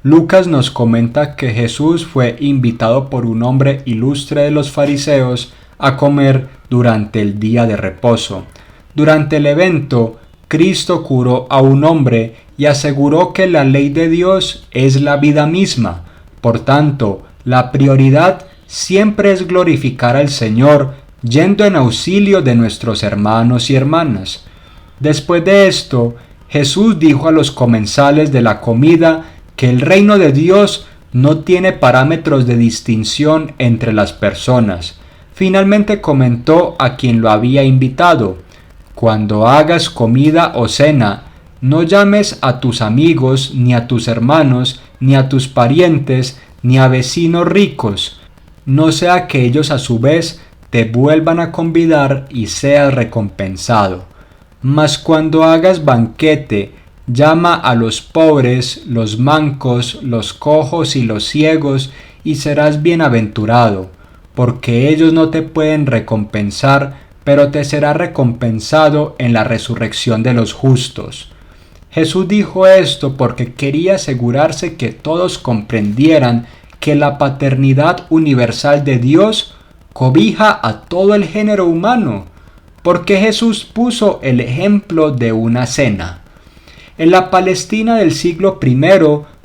Lucas nos comenta que Jesús fue invitado por un hombre ilustre de los fariseos a comer durante el día de reposo. Durante el evento, Cristo curó a un hombre y aseguró que la ley de Dios es la vida misma. Por tanto, la prioridad siempre es glorificar al Señor, yendo en auxilio de nuestros hermanos y hermanas. Después de esto, Jesús dijo a los comensales de la comida que el reino de Dios no tiene parámetros de distinción entre las personas. Finalmente comentó a quien lo había invitado: cuando hagas comida o cena, no llames a tus amigos, ni a tus hermanos, ni a tus parientes, ni a vecinos ricos, no sea que ellos a su vez te vuelvan a convidar y seas recompensado. Mas cuando hagas banquete, llama a los pobres, los mancos, los cojos y los ciegos, y serás bienaventurado, porque ellos no te pueden recompensar, pero te será recompensado en la resurrección de los justos. Jesús dijo esto porque quería asegurarse que todos comprendieran que la paternidad universal de Dios cobija a todo el género humano, porque Jesús puso el ejemplo de una cena. En la Palestina del siglo I,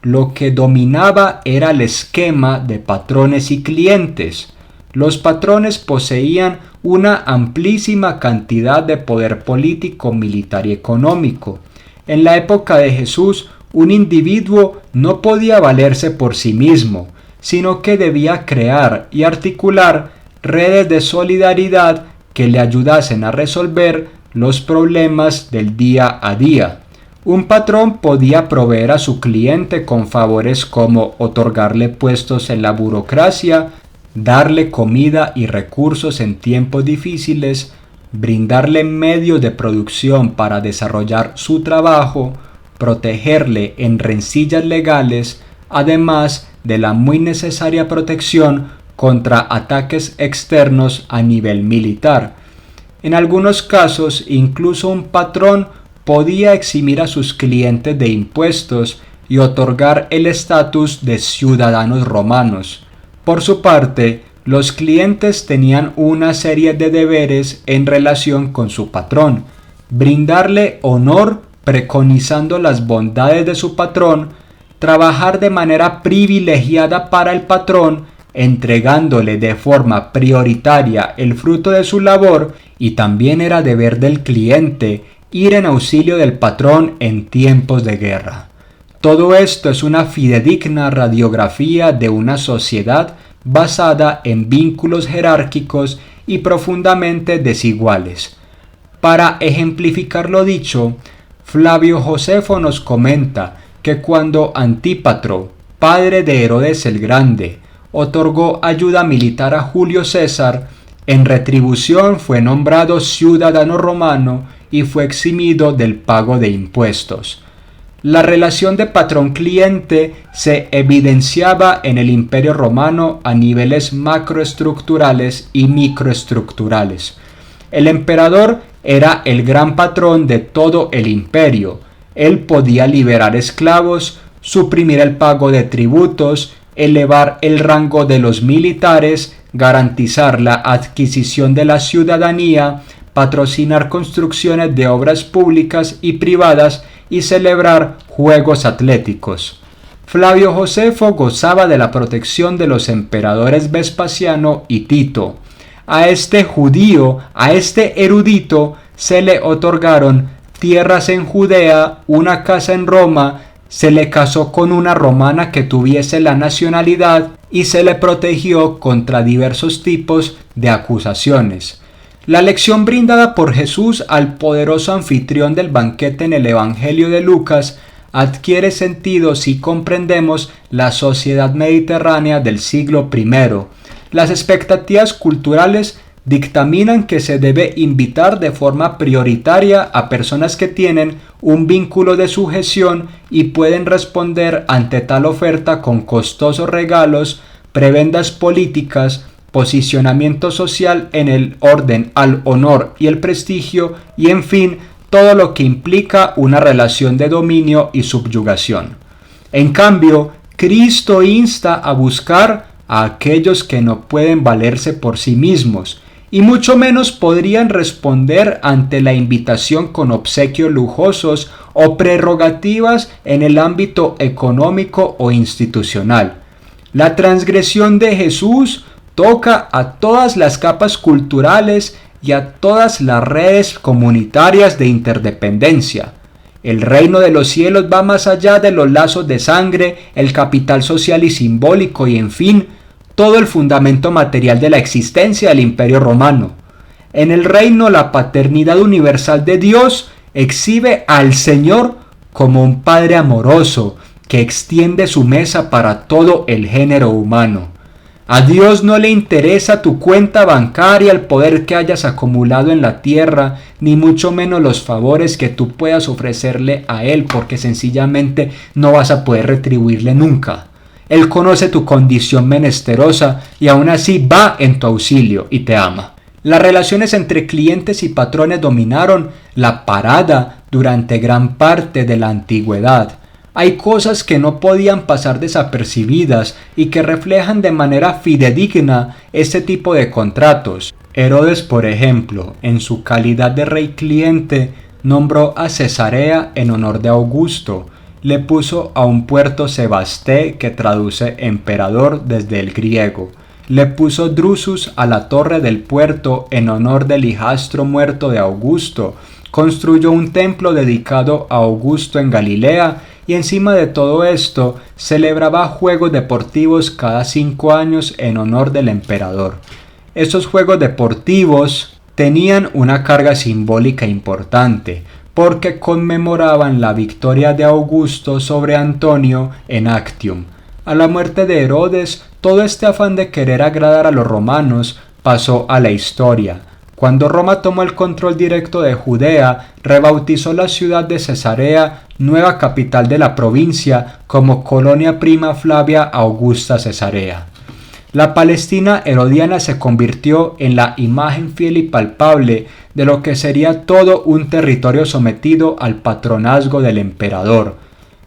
lo que dominaba era el esquema de patrones y clientes. Los patrones poseían una amplísima cantidad de poder político, militar y económico. En la época de Jesús, un individuo no podía valerse por sí mismo, sino que debía crear y articular redes de solidaridad que le ayudasen a resolver los problemas del día a día. Un patrón podía proveer a su cliente con favores como otorgarle puestos en la burocracia, darle comida y recursos en tiempos difíciles, brindarle medios de producción para desarrollar su trabajo, protegerle en rencillas legales, además de la muy necesaria protección contra ataques externos a nivel militar. En algunos casos, incluso un patrón podía eximir a sus clientes de impuestos y otorgar el estatus de ciudadanos romanos. Por su parte, los clientes tenían una serie de deberes en relación con su patrón: brindarle honor preconizando las bondades de su patrón, trabajar de manera privilegiada para el patrón, entregándole de forma prioritaria el fruto de su labor, y también era deber del cliente ir en auxilio del patrón en tiempos de guerra. Todo esto es una fidedigna radiografía de una sociedad basada en vínculos jerárquicos y profundamente desiguales. Para ejemplificar lo dicho, Flavio Josefo nos comenta que cuando Antípatro, padre de Herodes el Grande, otorgó ayuda militar a Julio César, en retribución fue nombrado ciudadano romano y fue eximido del pago de impuestos. La relación de patrón-cliente se evidenciaba en el Imperio Romano a niveles macroestructurales y microestructurales. El emperador era el gran patrón de todo el imperio. Él podía liberar esclavos, suprimir el pago de tributos, elevar el rango de los militares, garantizar la adquisición de la ciudadanía, patrocinar construcciones de obras públicas y privadas y celebrar juegos atléticos. Flavio Josefo gozaba de la protección de los emperadores Vespasiano y Tito. A este judío, a este erudito, se le otorgaron tierras en Judea, una casa en Roma, se le casó con una romana que tuviese la nacionalidad y se le protegió contra diversos tipos de acusaciones. La lección brindada por Jesús al poderoso anfitrión del banquete en el Evangelio de Lucas adquiere sentido si comprendemos la sociedad mediterránea del siglo I. Las expectativas culturales dictaminan que se debe invitar de forma prioritaria a personas que tienen un vínculo de sujeción y pueden responder ante tal oferta con costosos regalos, prebendas políticas, posicionamiento social en el orden al honor y el prestigio y, en fin, todo lo que implica una relación de dominio y subyugación. En cambio, Cristo insta a buscar a aquellos que no pueden valerse por sí mismos y mucho menos podrían responder ante la invitación con obsequios lujosos o prerrogativas en el ámbito económico o institucional. La transgresión de Jesús toca a todas las capas culturales y a todas las redes comunitarias de interdependencia. El reino de los cielos va más allá de los lazos de sangre, el capital social y simbólico y, en fin, todo el fundamento material de la existencia del Imperio Romano. En el reino, la paternidad universal de Dios exhibe al Señor como un Padre amoroso que extiende su mesa para todo el género humano. A Dios no le interesa tu cuenta bancaria, el poder que hayas acumulado en la tierra, ni mucho menos los favores que tú puedas ofrecerle a Él, porque sencillamente no vas a poder retribuirle nunca. Él conoce tu condición menesterosa y aún así va en tu auxilio y te ama. Las relaciones entre clientes y patrones dominaron la parada durante gran parte de la antigüedad. Hay cosas que no podían pasar desapercibidas y que reflejan de manera fidedigna este tipo de contratos. Herodes, por ejemplo, en su calidad de rey cliente, nombró a Cesarea en honor de Augusto. Le puso a un puerto Sebasté, que traduce emperador desde el griego. Le puso Drusus a la torre del puerto en honor del hijastro muerto de Augusto. Construyó un templo dedicado a Augusto en Galilea y encima de todo esto celebraba juegos deportivos cada 5 años en honor del emperador. Estos juegos deportivos tenían una carga simbólica importante porque conmemoraban la victoria de Augusto sobre Antonio en Actium. A la muerte de Herodes, todo este afán de querer agradar a los romanos pasó a la historia. Cuando Roma tomó el control directo de Judea, rebautizó la ciudad de Cesarea, nueva capital de la provincia, como Colonia Prima Flavia Augusta Cesarea. La Palestina herodiana se convirtió en la imagen fiel y palpable de lo que sería todo un territorio sometido al patronazgo del emperador.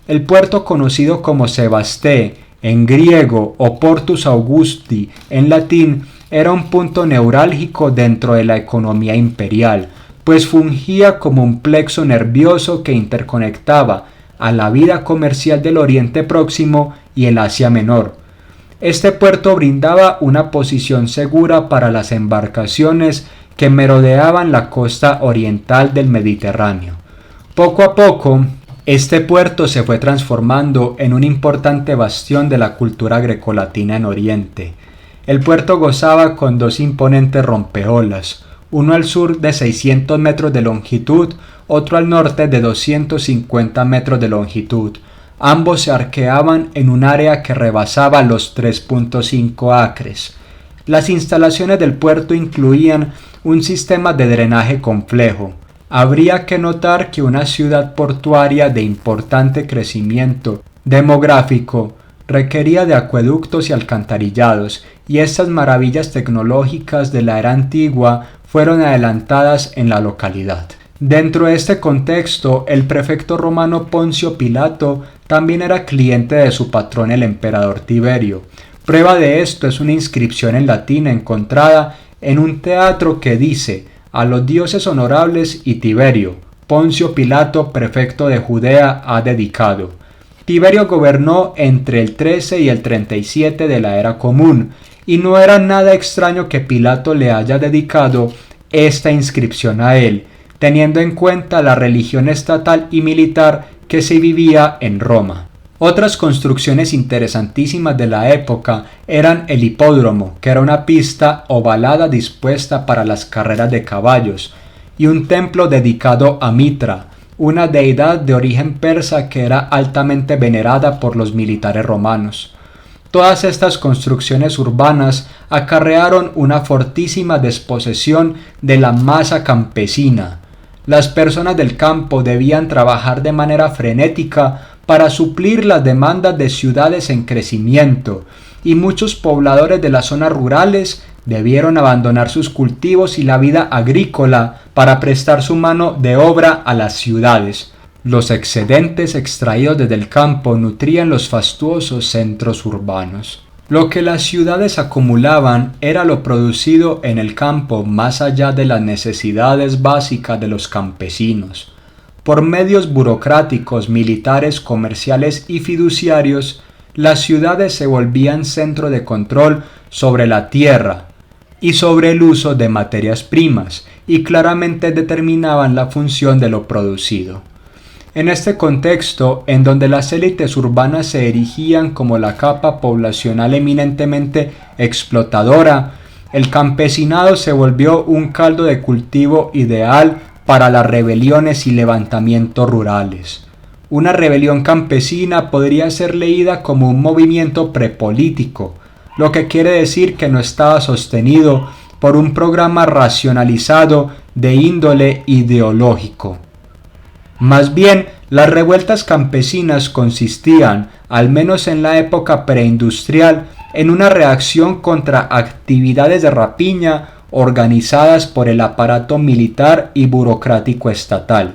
El puerto conocido como Sebasté, en griego, o Portus Augusti, en latín, era un punto neurálgico dentro de la economía imperial, pues fungía como un plexo nervioso que interconectaba a la vida comercial del Oriente Próximo y el Asia Menor. Este puerto brindaba una posición segura para las embarcaciones que merodeaban la costa oriental del Mediterráneo. Poco a poco, este puerto se fue transformando en un importante bastión de la cultura grecolatina en Oriente. El puerto gozaba con dos imponentes rompeolas, uno al sur de 600 metros de longitud, otro al norte de 250 metros de longitud. Ambos se arqueaban en un área que rebasaba los 3.5 acres. Las instalaciones del puerto incluían un sistema de drenaje complejo. Habría que notar que una ciudad portuaria de importante crecimiento demográfico requería de acueductos y alcantarillados, y estas maravillas tecnológicas de la era antigua fueron adelantadas en la localidad. Dentro de este contexto, el prefecto romano Poncio Pilato también era cliente de su patrón el emperador Tiberio. Prueba de esto es una inscripción en latín encontrada en un teatro que dice: a los dioses honorables y Tiberio, Poncio Pilato, prefecto de Judea, ha dedicado. Tiberio gobernó entre el 13 y el 37 de la era común, y no era nada extraño que Pilato le haya dedicado esta inscripción a él, teniendo en cuenta la religión estatal y militar que se vivía en Roma. Otras construcciones interesantísimas de la época eran el hipódromo, que era una pista ovalada dispuesta para las carreras de caballos, y un templo dedicado a Mitra, una deidad de origen persa que era altamente venerada por los militares romanos. Todas estas construcciones urbanas acarrearon una fortísima desposesión de la masa campesina. Las personas del campo debían trabajar de manera frenética para suplir las demandas de ciudades en crecimiento, y muchos pobladores de las zonas rurales debieron abandonar sus cultivos y la vida agrícola para prestar su mano de obra a las ciudades. Los excedentes extraídos desde el campo nutrían los fastuosos centros urbanos. Lo que las ciudades acumulaban era lo producido en el campo más allá de las necesidades básicas de los campesinos. Por medios burocráticos, militares, comerciales y fiduciarios, las ciudades se volvían centro de control sobre la tierra y sobre el uso de materias primas, y claramente determinaban la función de lo producido. En este contexto, en donde las élites urbanas se erigían como la capa poblacional eminentemente explotadora, el campesinado se volvió un caldo de cultivo ideal para las rebeliones y levantamientos rurales. Una rebelión campesina podría ser leída como un movimiento prepolítico, lo que quiere decir que no estaba sostenido por un programa racionalizado de índole ideológico. Más bien, las revueltas campesinas consistían, al menos en la época preindustrial, en una reacción contra actividades de rapiña organizadas por el aparato militar y burocrático estatal.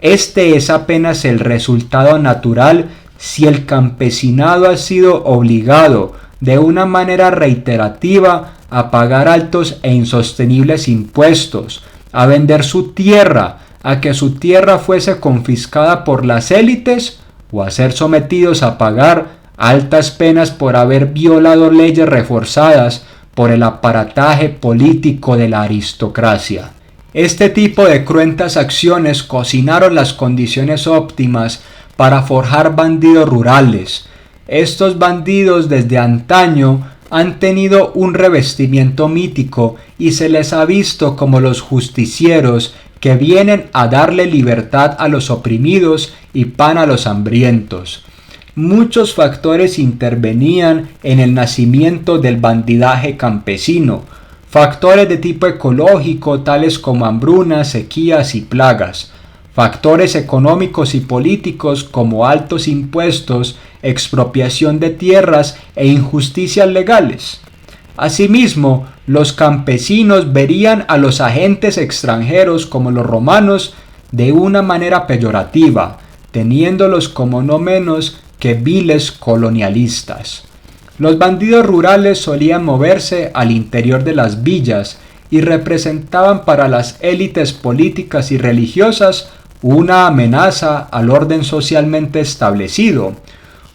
Este es apenas el resultado natural si el campesinado ha sido obligado de una manera reiterativa a pagar altos e insostenibles impuestos, a vender su tierra, a que su tierra fuese confiscada por las élites, o a ser sometidos a pagar altas penas por haber violado leyes reforzadas por el aparataje político de la aristocracia. Este tipo de cruentas acciones cocinaron las condiciones óptimas para forjar bandidos rurales. Estos bandidos desde antaño han tenido un revestimiento mítico y se les ha visto como los justicieros que vienen a darle libertad a los oprimidos y pan a los hambrientos. Muchos factores intervenían en el nacimiento del bandidaje campesino, factores de tipo ecológico tales como hambrunas, sequías y plagas, factores económicos y políticos como altos impuestos, expropiación de tierras e injusticias legales. Asimismo, los campesinos verían a los agentes extranjeros como los romanos de una manera peyorativa, teniéndolos como no menos que viles colonialistas. Los bandidos rurales solían moverse al interior de las villas y representaban para las élites políticas y religiosas una amenaza al orden socialmente establecido.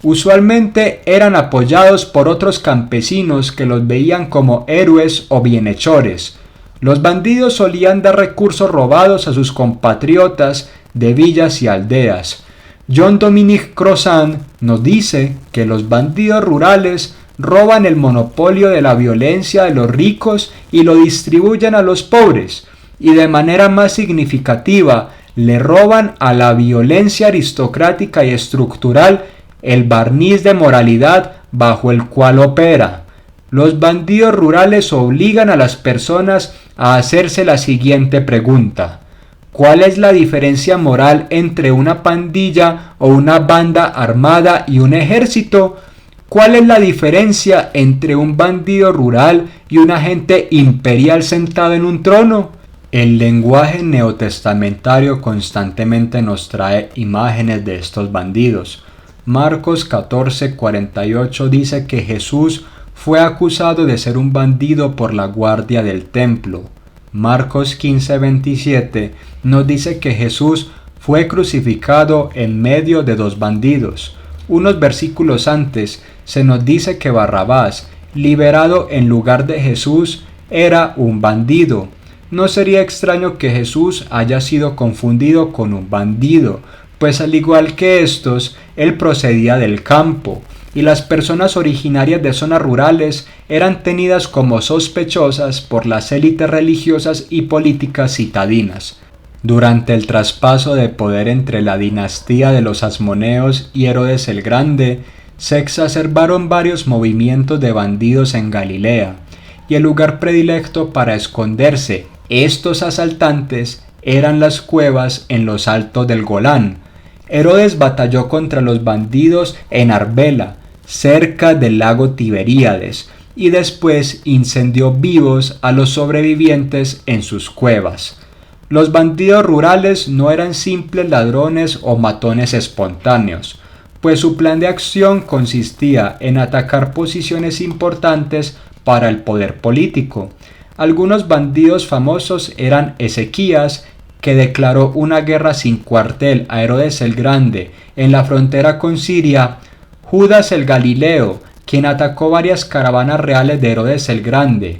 Usualmente eran apoyados por otros campesinos que los veían como héroes o bienhechores. Los bandidos solían dar recursos robados a sus compatriotas de villas y aldeas. Jean-Dominique Crozat nos dice que los bandidos rurales roban el monopolio de la violencia de los ricos y lo distribuyen a los pobres, y de manera más significativa le roban a la violencia aristocrática y estructural el barniz de moralidad bajo el cual opera. Los bandidos rurales obligan a las personas a hacerse la siguiente pregunta: ¿cuál es la diferencia moral entre una pandilla o una banda armada y un ejército? ¿Cuál es la diferencia entre un bandido rural y un agente imperial sentado en un trono? El lenguaje neotestamentario constantemente nos trae imágenes de estos bandidos. Marcos 14:48 dice que Jesús fue acusado de ser un bandido por la guardia del templo. Marcos 15:27 nos dice que Jesús fue crucificado en medio de dos bandidos. Unos versículos antes se nos dice que Barrabás, liberado en lugar de Jesús, era un bandido. No sería extraño que Jesús haya sido confundido con un bandido, pues al igual que estos, él procedía del campo, y las personas originarias de zonas rurales eran tenidas como sospechosas por las élites religiosas y políticas citadinas. Durante el traspaso de poder entre la dinastía de los Asmoneos y Herodes el Grande, se exacerbaron varios movimientos de bandidos en Galilea, y el lugar predilecto para esconderse estos asaltantes eran las cuevas en los altos del Golán. Herodes batalló contra los bandidos en Arbela, cerca del lago Tiberíades, y después incendió vivos a los sobrevivientes en sus cuevas. Los bandidos rurales no eran simples ladrones o matones espontáneos, pues su plan de acción consistía en atacar posiciones importantes para el poder político. Algunos bandidos famosos eran Ezequías, que declaró una guerra sin cuartel a Herodes el Grande en la frontera con Siria; Judas el Galileo, quien atacó varias caravanas reales de Herodes el Grande;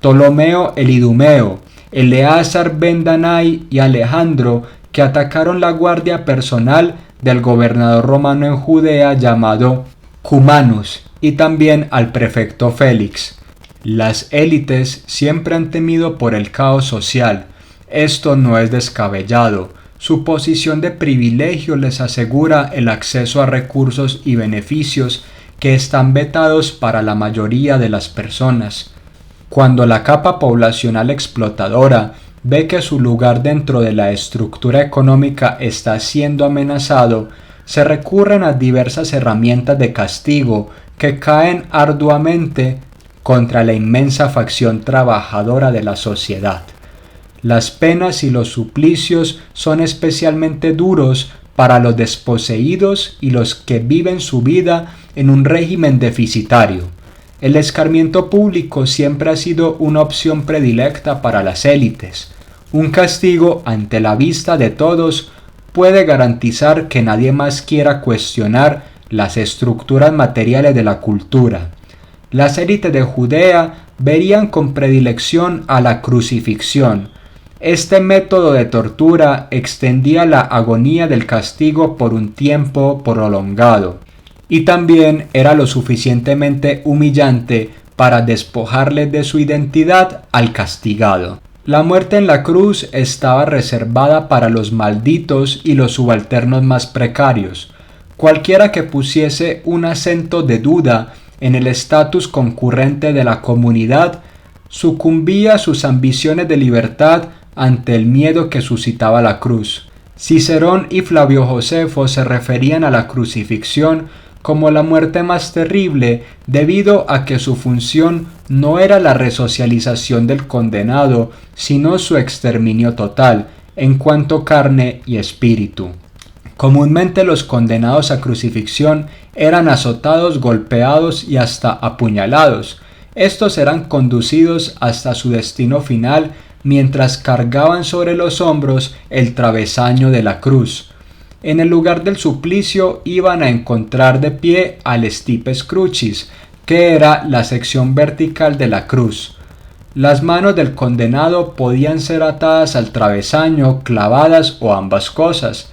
Ptolomeo el Idumeo; Eleazar ben Danai y Alejandro, que atacaron la guardia personal del gobernador romano en Judea llamado Cumanus, y también al prefecto Félix. Las élites siempre han temido por el caos social. Esto no es descabellado. Su posición de privilegio les asegura el acceso a recursos y beneficios que están vetados para la mayoría de las personas. Cuando la capa poblacional explotadora ve que su lugar dentro de la estructura económica está siendo amenazado, se recurren a diversas herramientas de castigo que caen arduamente contra la inmensa facción trabajadora de la sociedad. Las penas y los suplicios son especialmente duros para los desposeídos y los que viven su vida en un régimen deficitario. El escarmiento público siempre ha sido una opción predilecta para las élites. Un castigo ante la vista de todos puede garantizar que nadie más quiera cuestionar las estructuras materiales de la cultura. Las élites de Judea verían con predilección a la crucifixión. Este método de tortura extendía la agonía del castigo por un tiempo prolongado, y también era lo suficientemente humillante para despojarle de su identidad al castigado. La muerte en la cruz estaba reservada para los malditos y los subalternos más precarios. Cualquiera que pusiese un acento de duda en el estatus concurrente de la comunidad sucumbía a sus ambiciones de libertad ante el miedo que suscitaba la cruz. Cicerón y Flavio Josefo se referían a la crucifixión como la muerte más terrible debido a que su función no era la resocialización del condenado, sino su exterminio total en cuanto carne y espíritu. Comúnmente los condenados a crucifixión eran azotados, golpeados y hasta apuñalados. Estos eran conducidos hasta su destino final mientras cargaban sobre los hombros el travesaño de la cruz. En el lugar del suplicio iban a encontrar de pie al stipes crucis, que era la sección vertical de la cruz. Las manos del condenado podían ser atadas al travesaño, clavadas o ambas cosas.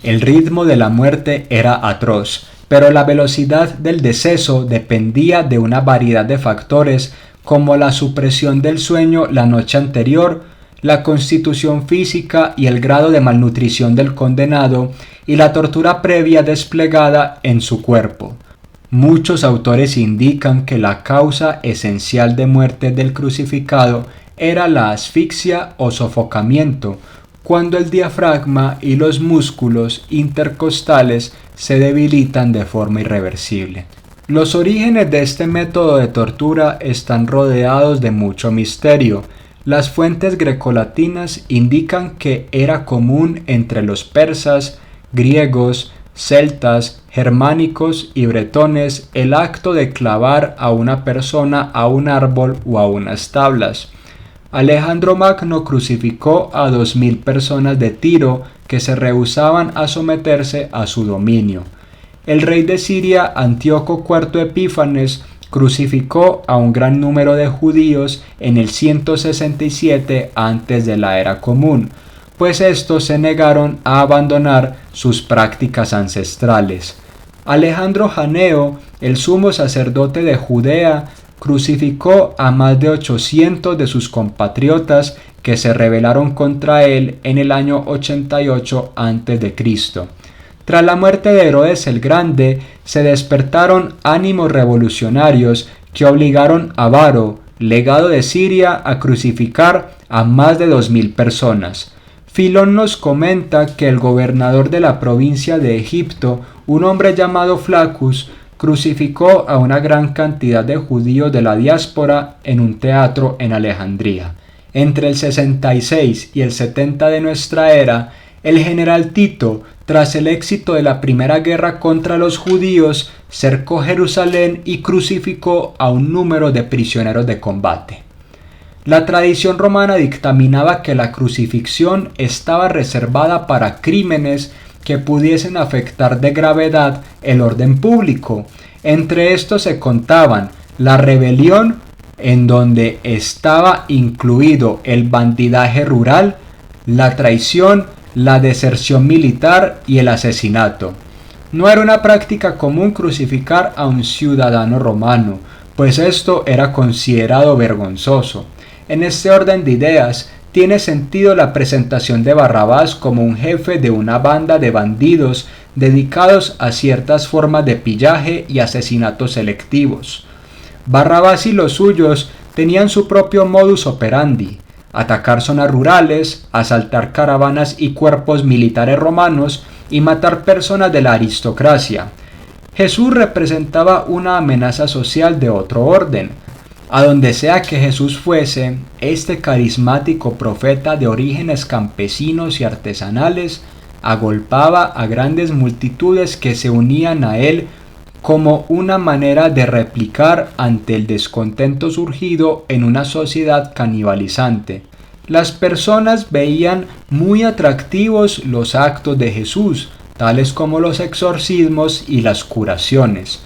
El ritmo de la muerte era atroz, pero la velocidad del deceso dependía de una variedad de factores como la supresión del sueño la noche anterior, la constitución física y el grado de malnutrición del condenado y la tortura previa desplegada en su cuerpo. Muchos autores indican que la causa esencial de muerte del crucificado era la asfixia o sofocamiento, cuando el diafragma y los músculos intercostales se debilitan de forma irreversible. Los orígenes de este método de tortura están rodeados de mucho misterio. Las fuentes grecolatinas indican que era común entre los persas, griegos, celtas, germánicos y bretones el acto de clavar a una persona a un árbol o a unas tablas. Alejandro Magno crucificó a 2000 personas de Tiro que se rehusaban a someterse a su dominio. El rey de Siria, Antíoco IV Epífanes, crucificó a un gran número de judíos en el 167 antes de la era común, pues estos se negaron a abandonar sus prácticas ancestrales. Alejandro Janeo, el sumo sacerdote de Judea, crucificó a más de 800 de sus compatriotas que se rebelaron contra él en el año 88 a.C. Tras la muerte de Herodes el Grande, se despertaron ánimos revolucionarios que obligaron a Varo, legado de Siria, a crucificar a más de 2000 personas. Filón nos comenta que el gobernador de la provincia de Egipto, un hombre llamado Flaccus, crucificó a una gran cantidad de judíos de la diáspora en un teatro en Alejandría. Entre el 66 y el 70 de nuestra era, el general Tito, tras el éxito de la primera guerra contra los judíos, cercó Jerusalén y crucificó a un número de prisioneros de combate. La tradición romana dictaminaba que la crucifixión estaba reservada para crímenes que pudiesen afectar de gravedad el orden público. Entre estos se contaban la rebelión, en donde estaba incluido el bandidaje rural, la traición, la deserción militar y el asesinato. No era una práctica común crucificar a un ciudadano romano, pues esto era considerado vergonzoso. En este orden de ideas, tiene sentido la presentación de Barrabás como un jefe de una banda de bandidos dedicados a ciertas formas de pillaje y asesinatos selectivos. Barrabás y los suyos tenían su propio modus operandi: atacar zonas rurales, asaltar caravanas y cuerpos militares romanos y matar personas de la aristocracia. Jesús representaba una amenaza social de otro orden. A donde sea que Jesús fuese, este carismático profeta de orígenes campesinos y artesanales agolpaba a grandes multitudes que se unían a él como una manera de replicar ante el descontento surgido en una sociedad canibalizante. Las personas veían muy atractivos los actos de Jesús, tales como los exorcismos y las curaciones.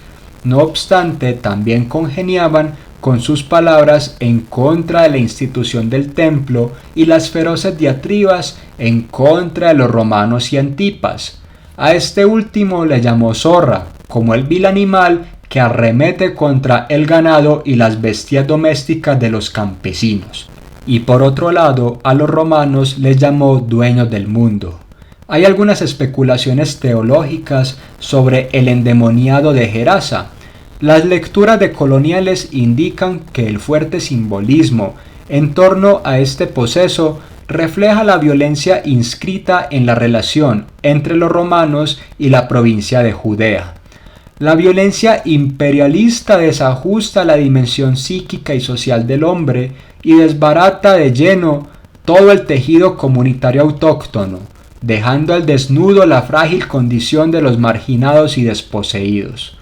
No obstante, también congeniaban con sus palabras en contra de la institución del templo y las feroces diatribas en contra de los romanos y Antipas. A este último le llamó zorra, como el vil animal que arremete contra el ganado y las bestias domésticas de los campesinos. Y por otro lado, a los romanos les llamó dueños del mundo. Hay algunas especulaciones teológicas sobre el endemoniado de Gerasa. Las lecturas de coloniales indican que el fuerte simbolismo en torno a este poseso refleja la violencia inscrita en la relación entre los romanos y la provincia de Judea. La violencia imperialista desajusta la dimensión psíquica y social del hombre y desbarata de lleno todo el tejido comunitario autóctono, dejando al desnudo la frágil condición de los marginados y desposeídos.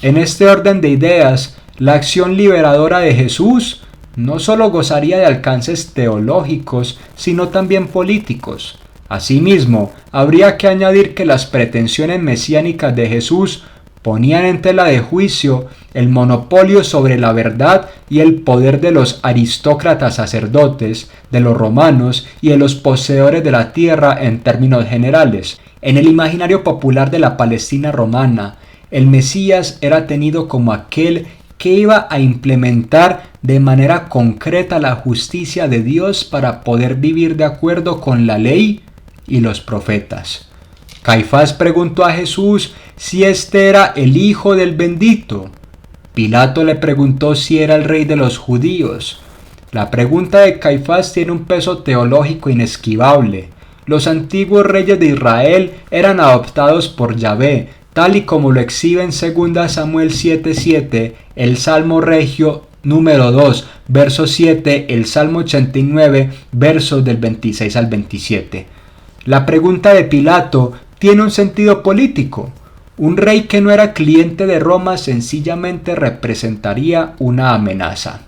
En este orden de ideas, la acción liberadora de Jesús no solo gozaría de alcances teológicos, sino también políticos. Asimismo, habría que añadir que las pretensiones mesiánicas de Jesús ponían en tela de juicio el monopolio sobre la verdad y el poder de los aristócratas sacerdotes, de los romanos y de los poseedores de la tierra en términos generales. En el imaginario popular de la Palestina romana, el Mesías era tenido como aquel que iba a implementar de manera concreta la justicia de Dios para poder vivir de acuerdo con la ley y los profetas. Caifás preguntó a Jesús si este era el Hijo del Bendito. Pilato le preguntó si era el rey de los judíos. La pregunta de Caifás tiene un peso teológico inesquivable. Los antiguos reyes de Israel eran adoptados por Yahvé, tal y como lo exhibe en 2 Samuel 7:7, el Salmo Regio número 2, verso 7, el Salmo 89, versos del 26 al 27. La pregunta de Pilato tiene un sentido político. Un rey que no era cliente de Roma sencillamente representaría una amenaza.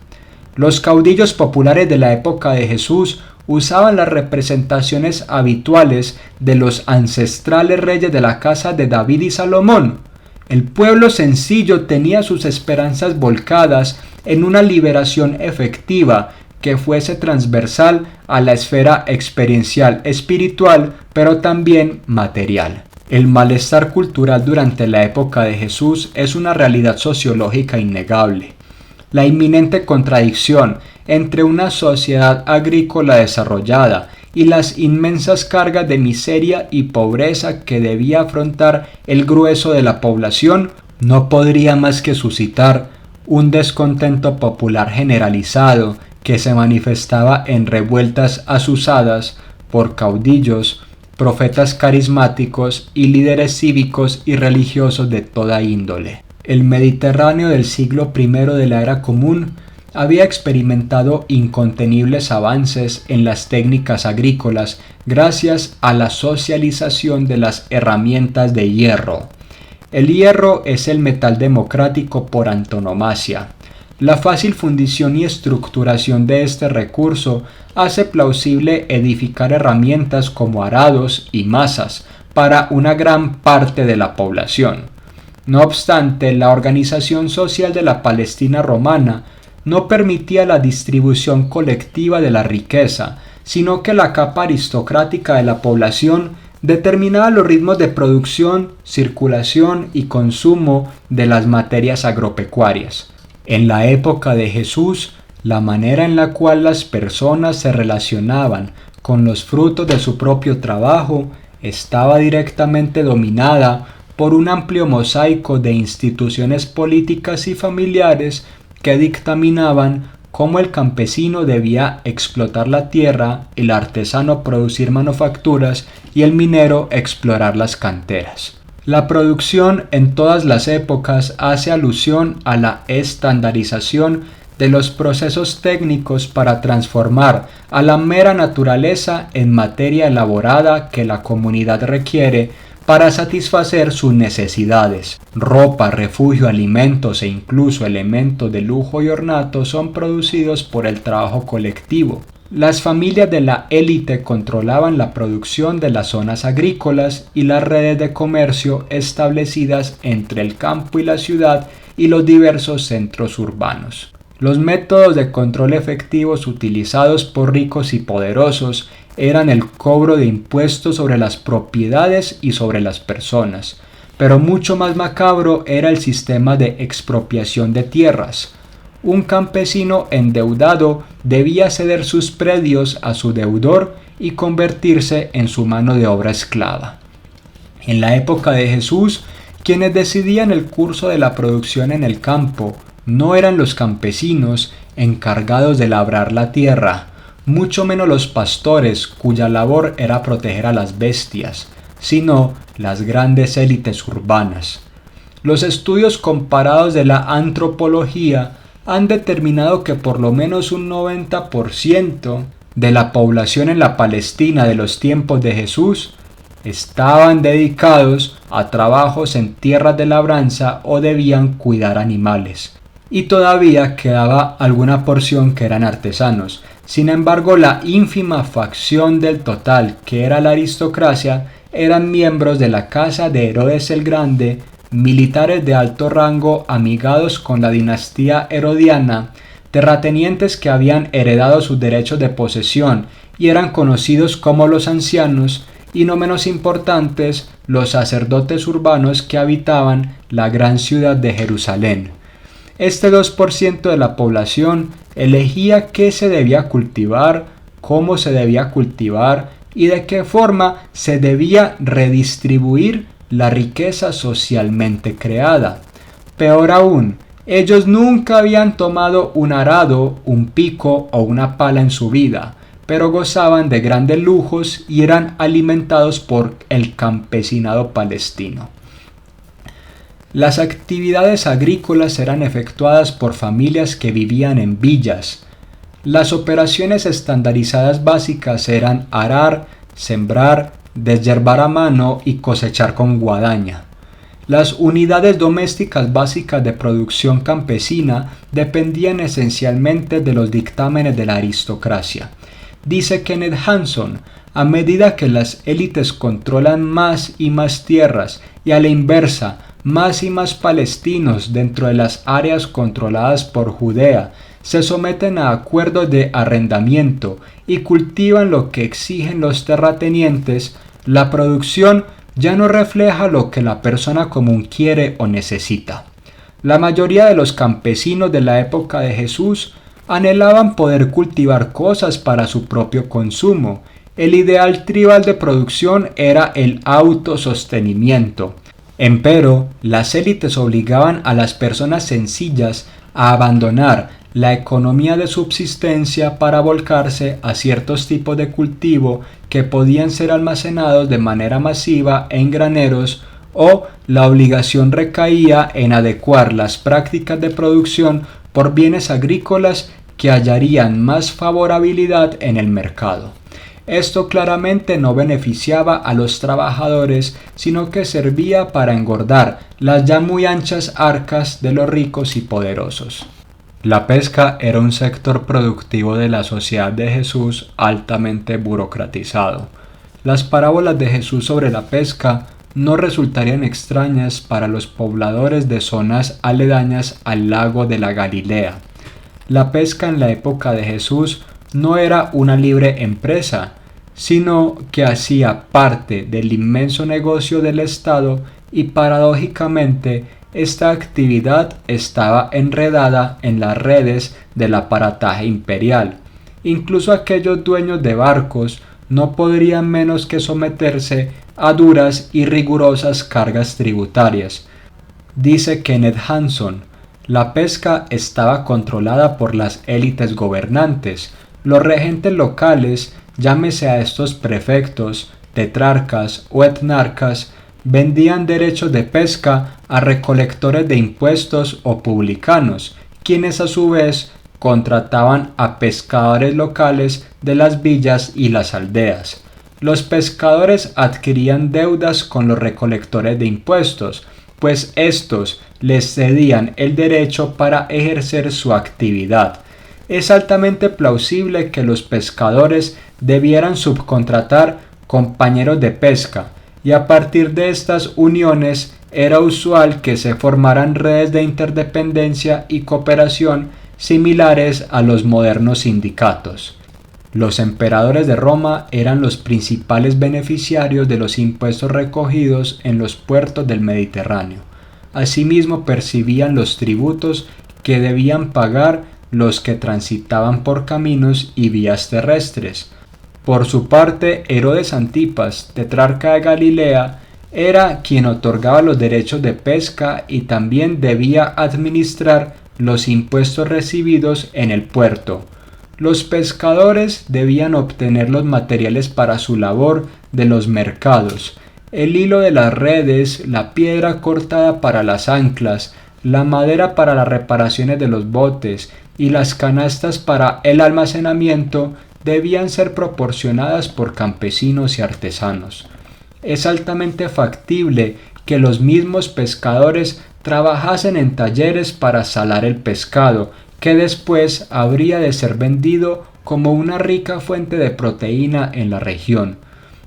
Los caudillos populares de la época de Jesús usaban las representaciones habituales de los ancestrales reyes de la casa de David y Salomón. El pueblo sencillo tenía sus esperanzas volcadas en una liberación efectiva que fuese transversal a la esfera experiencial espiritual, pero también material. El malestar cultural durante la época de Jesús es una realidad sociológica innegable. La inminente contradicción entre una sociedad agrícola desarrollada y las inmensas cargas de miseria y pobreza que debía afrontar el grueso de la población no podría más que suscitar un descontento popular generalizado que se manifestaba en revueltas azuzadas por caudillos, profetas carismáticos y líderes cívicos y religiosos de toda índole. El Mediterráneo del siglo I de la Era Común había experimentado incontenibles avances en las técnicas agrícolas gracias a la socialización de las herramientas de hierro. El hierro es el metal democrático por antonomasia. La fácil fundición y estructuración de este recurso hace plausible edificar herramientas como arados y mazas para una gran parte de la población. No obstante, la organización social de la Palestina romana no permitía la distribución colectiva de la riqueza, sino que la capa aristocrática de la población determinaba los ritmos de producción, circulación y consumo de las materias agropecuarias. En la época de Jesús, la manera en la cual las personas se relacionaban con los frutos de su propio trabajo estaba directamente dominada por un amplio mosaico de instituciones políticas y familiares que dictaminaban cómo el campesino debía explotar la tierra, el artesano producir manufacturas y el minero explorar las canteras. La producción en todas las épocas hace alusión a la estandarización de los procesos técnicos para transformar a la mera naturaleza en materia elaborada que la comunidad requiere para satisfacer sus necesidades. Ropa, refugio, alimentos e incluso elementos de lujo y ornato son producidos por el trabajo colectivo. Las familias de la élite controlaban la producción de las zonas agrícolas y las redes de comercio establecidas entre el campo y la ciudad y los diversos centros urbanos. Los métodos de control efectivos utilizados por ricos y poderosos eran el cobro de impuestos sobre las propiedades y sobre las personas, pero mucho más macabro era el sistema de expropiación de tierras. Un campesino endeudado debía ceder sus predios a su deudor y convertirse en su mano de obra esclava. En la época de Jesús, quienes decidían el curso de la producción en el campo no eran los campesinos encargados de labrar la tierra, mucho menos los pastores cuya labor era proteger a las bestias, sino las grandes élites urbanas. Los estudios comparados de la antropología han determinado que por lo menos un 90% de la población en la Palestina de los tiempos de Jesús estaban dedicados a trabajos en tierras de labranza o debían cuidar animales. Y todavía quedaba alguna porción que eran artesanos, Sin embargo, la ínfima facción del total, que era la aristocracia, eran miembros de la casa de Herodes el Grande, militares de alto rango amigados con la dinastía herodiana, terratenientes que habían heredado sus derechos de posesión y eran conocidos como los ancianos, y no menos importantes, los sacerdotes urbanos que habitaban la gran ciudad de Jerusalén. Este 2% de la población elegía qué se debía cultivar, cómo se debía cultivar y de qué forma se debía redistribuir la riqueza socialmente creada. Peor aún, ellos nunca habían tomado un arado, un pico o una pala en su vida, pero gozaban de grandes lujos y eran alimentados por el campesinado palestino. Las actividades agrícolas eran efectuadas por familias que vivían en villas. Las operaciones estandarizadas básicas eran arar, sembrar, deshiervar a mano y cosechar con guadaña. Las unidades domésticas básicas de producción campesina dependían esencialmente de los dictámenes de la aristocracia. Dice Kenneth Hanson, a medida que las élites controlan más y más tierras y a la inversa, más y más palestinos dentro de las áreas controladas por Judea se someten a acuerdos de arrendamiento y cultivan lo que exigen los terratenientes, la producción ya no refleja lo que la persona común quiere o necesita. La mayoría de los campesinos de la época de Jesús anhelaban poder cultivar cosas para su propio consumo. El ideal tribal de producción era el autosostenimiento. Empero, las élites obligaban a las personas sencillas a abandonar la economía de subsistencia para volcarse a ciertos tipos de cultivo que podían ser almacenados de manera masiva en graneros, o la obligación recaía en adecuar las prácticas de producción por bienes agrícolas que hallarían más favorabilidad en el mercado. Esto claramente no beneficiaba a los trabajadores, sino que servía para engordar las ya muy anchas arcas de los ricos y poderosos. La pesca era un sector productivo de la sociedad de Jesús altamente burocratizado. Las parábolas de Jesús sobre la pesca no resultarían extrañas para los pobladores de zonas aledañas al lago de la Galilea. La pesca en la época de Jesús no era una libre empresa, sino que hacía parte del inmenso negocio del Estado y paradójicamente esta actividad estaba enredada en las redes del aparataje imperial. Incluso aquellos dueños de barcos no podrían menos que someterse a duras y rigurosas cargas tributarias. Dice Kenneth Hanson, la pesca estaba controlada por las élites gobernantes. Los regentes locales, llámese a estos prefectos, tetrarcas o etnarcas, vendían derechos de pesca a recolectores de impuestos o publicanos, quienes a su vez contrataban a pescadores locales de las villas y las aldeas. Los pescadores adquirían deudas con los recolectores de impuestos, pues estos les cedían el derecho para ejercer su actividad. Es altamente plausible que los pescadores debieran subcontratar compañeros de pesca, y a partir de estas uniones era usual que se formaran redes de interdependencia y cooperación similares a los modernos sindicatos. Los emperadores de Roma eran los principales beneficiarios de los impuestos recogidos en los puertos del Mediterráneo. Asimismo percibían los tributos que debían pagar los que transitaban por caminos y vías terrestres. Por su parte, Herodes Antipas, tetrarca de Galilea, era quien otorgaba los derechos de pesca y también debía administrar los impuestos recibidos en el puerto. Los pescadores debían obtener los materiales para su labor de los mercados, el hilo de las redes, la piedra cortada para las anclas, la madera para las reparaciones de los botes y las canastas para el almacenamiento debían ser proporcionadas por campesinos y artesanos. Es altamente factible que los mismos pescadores trabajasen en talleres para salar el pescado, que después habría de ser vendido como una rica fuente de proteína en la región.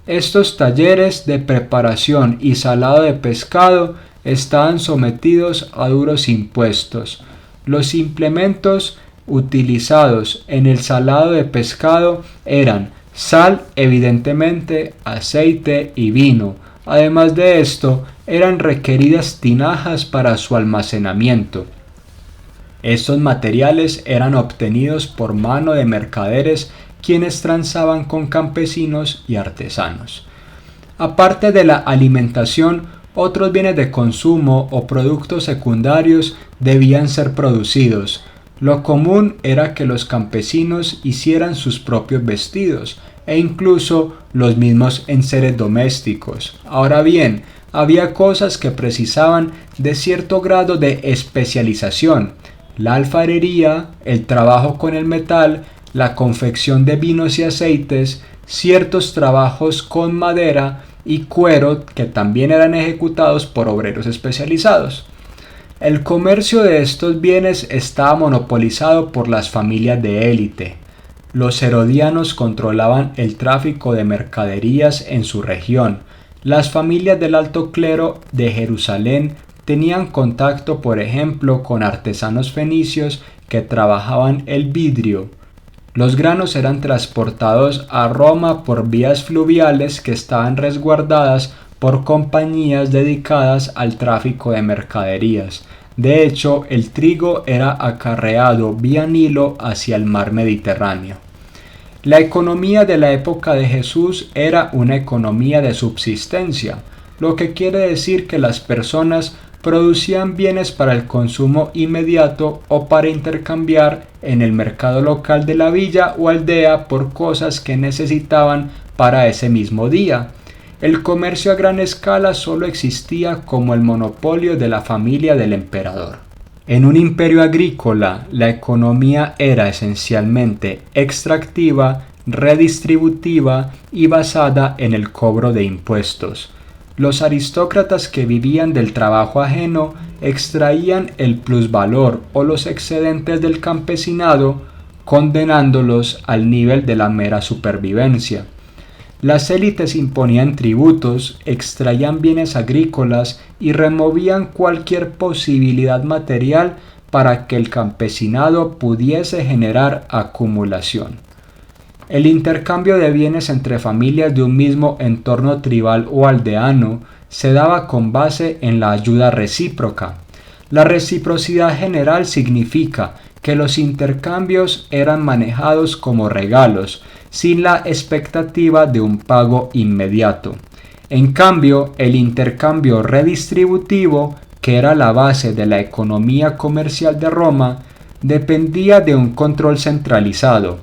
Estos talleres de preparación y salado de pescado estaban sometidos a duros impuestos. Los implementos utilizados en el salado de pescado eran sal, evidentemente, aceite y vino. Además de esto, eran requeridas tinajas para su almacenamiento. Estos materiales eran obtenidos por mano de mercaderes quienes transaban con campesinos y artesanos. Aparte de la alimentación, otros bienes de consumo o productos secundarios debían ser producidos. Lo común era que los campesinos hicieran sus propios vestidos e incluso los mismos enseres domésticos. Ahora bien, había cosas que precisaban de cierto grado de especialización: la alfarería, el trabajo con el metal, la confección de vinos y aceites, ciertos trabajos con madera y cuero que también eran ejecutados por obreros especializados. El comercio de estos bienes estaba monopolizado por las familias de élite. Los herodianos controlaban el tráfico de mercaderías en su región. Las familias del alto clero de Jerusalén tenían contacto, por ejemplo, con artesanos fenicios que trabajaban el vidrio. Los granos eran transportados a Roma por vías fluviales que estaban resguardadas por compañías dedicadas al tráfico de mercaderías. De hecho, el trigo era acarreado vía Nilo hacia el mar Mediterráneo. La economía de la época de Jesús era una economía de subsistencia, lo que quiere decir que las personas producían bienes para el consumo inmediato o para intercambiar en el mercado local de la villa o aldea por cosas que necesitaban para ese mismo día. El comercio a gran escala solo existía como el monopolio de la familia del emperador. En un imperio agrícola, la economía era esencialmente extractiva, redistributiva y basada en el cobro de impuestos. Los aristócratas que vivían del trabajo ajeno extraían el plusvalor o los excedentes del campesinado, condenándolos al nivel de la mera supervivencia. Las élites imponían tributos, extraían bienes agrícolas y removían cualquier posibilidad material para que el campesinado pudiese generar acumulación. El intercambio de bienes entre familias de un mismo entorno tribal o aldeano se daba con base en la ayuda recíproca. La reciprocidad general significa que los intercambios eran manejados como regalos, sin la expectativa de un pago inmediato. En cambio, el intercambio redistributivo, que era la base de la economía comercial de Roma, dependía de un control centralizado.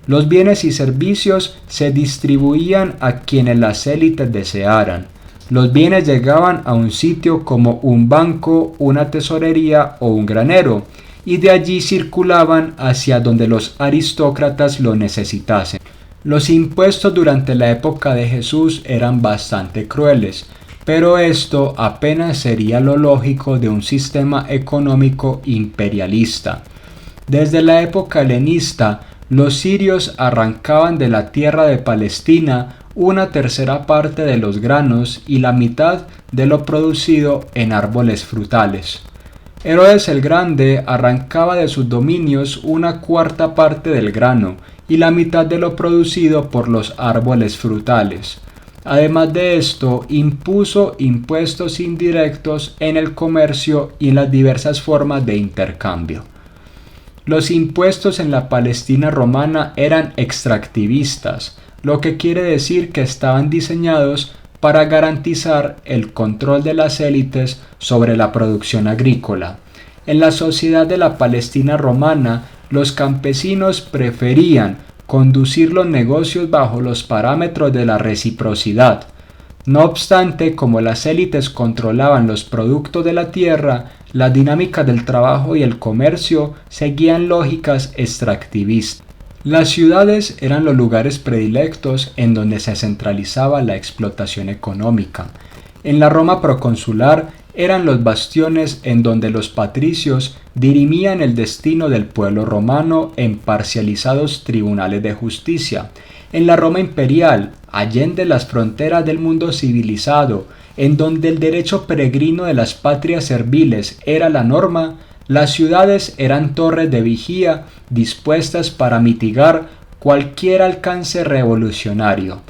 Los bienes y servicios se distribuían a quienes las élites desearan. Los bienes llegaban a un sitio como un banco, una tesorería o un granero, y de allí circulaban hacia donde los aristócratas lo necesitasen. Los impuestos durante la época de Jesús eran bastante crueles, pero esto apenas sería lo lógico de un sistema económico imperialista. Desde la época helenista, los sirios arrancaban de la tierra de Palestina una tercera parte de los granos y la mitad de lo producido en árboles frutales. Herodes el Grande arrancaba de sus dominios una cuarta parte del grano y la mitad de lo producido por los árboles frutales. Además de esto, impuso impuestos indirectos en el comercio y en las diversas formas de intercambio. Los impuestos en la Palestina romana eran extractivistas, lo que quiere decir que estaban diseñados para garantizar el control de las élites sobre la producción agrícola. En la sociedad de la Palestina romana, los campesinos preferían conducir los negocios bajo los parámetros de la reciprocidad. No obstante, como las élites controlaban los productos de la tierra, la dinámica del trabajo y el comercio seguían lógicas extractivistas. Las ciudades eran los lugares predilectos en donde se centralizaba la explotación económica. En la Roma proconsular, eran los bastiones en donde los patricios dirimían el destino del pueblo romano en parcializados tribunales de justicia. En la Roma imperial, allende las fronteras del mundo civilizado, en donde el derecho peregrino de las patrias serviles era la norma, las ciudades eran torres de vigía dispuestas para mitigar cualquier alcance revolucionario.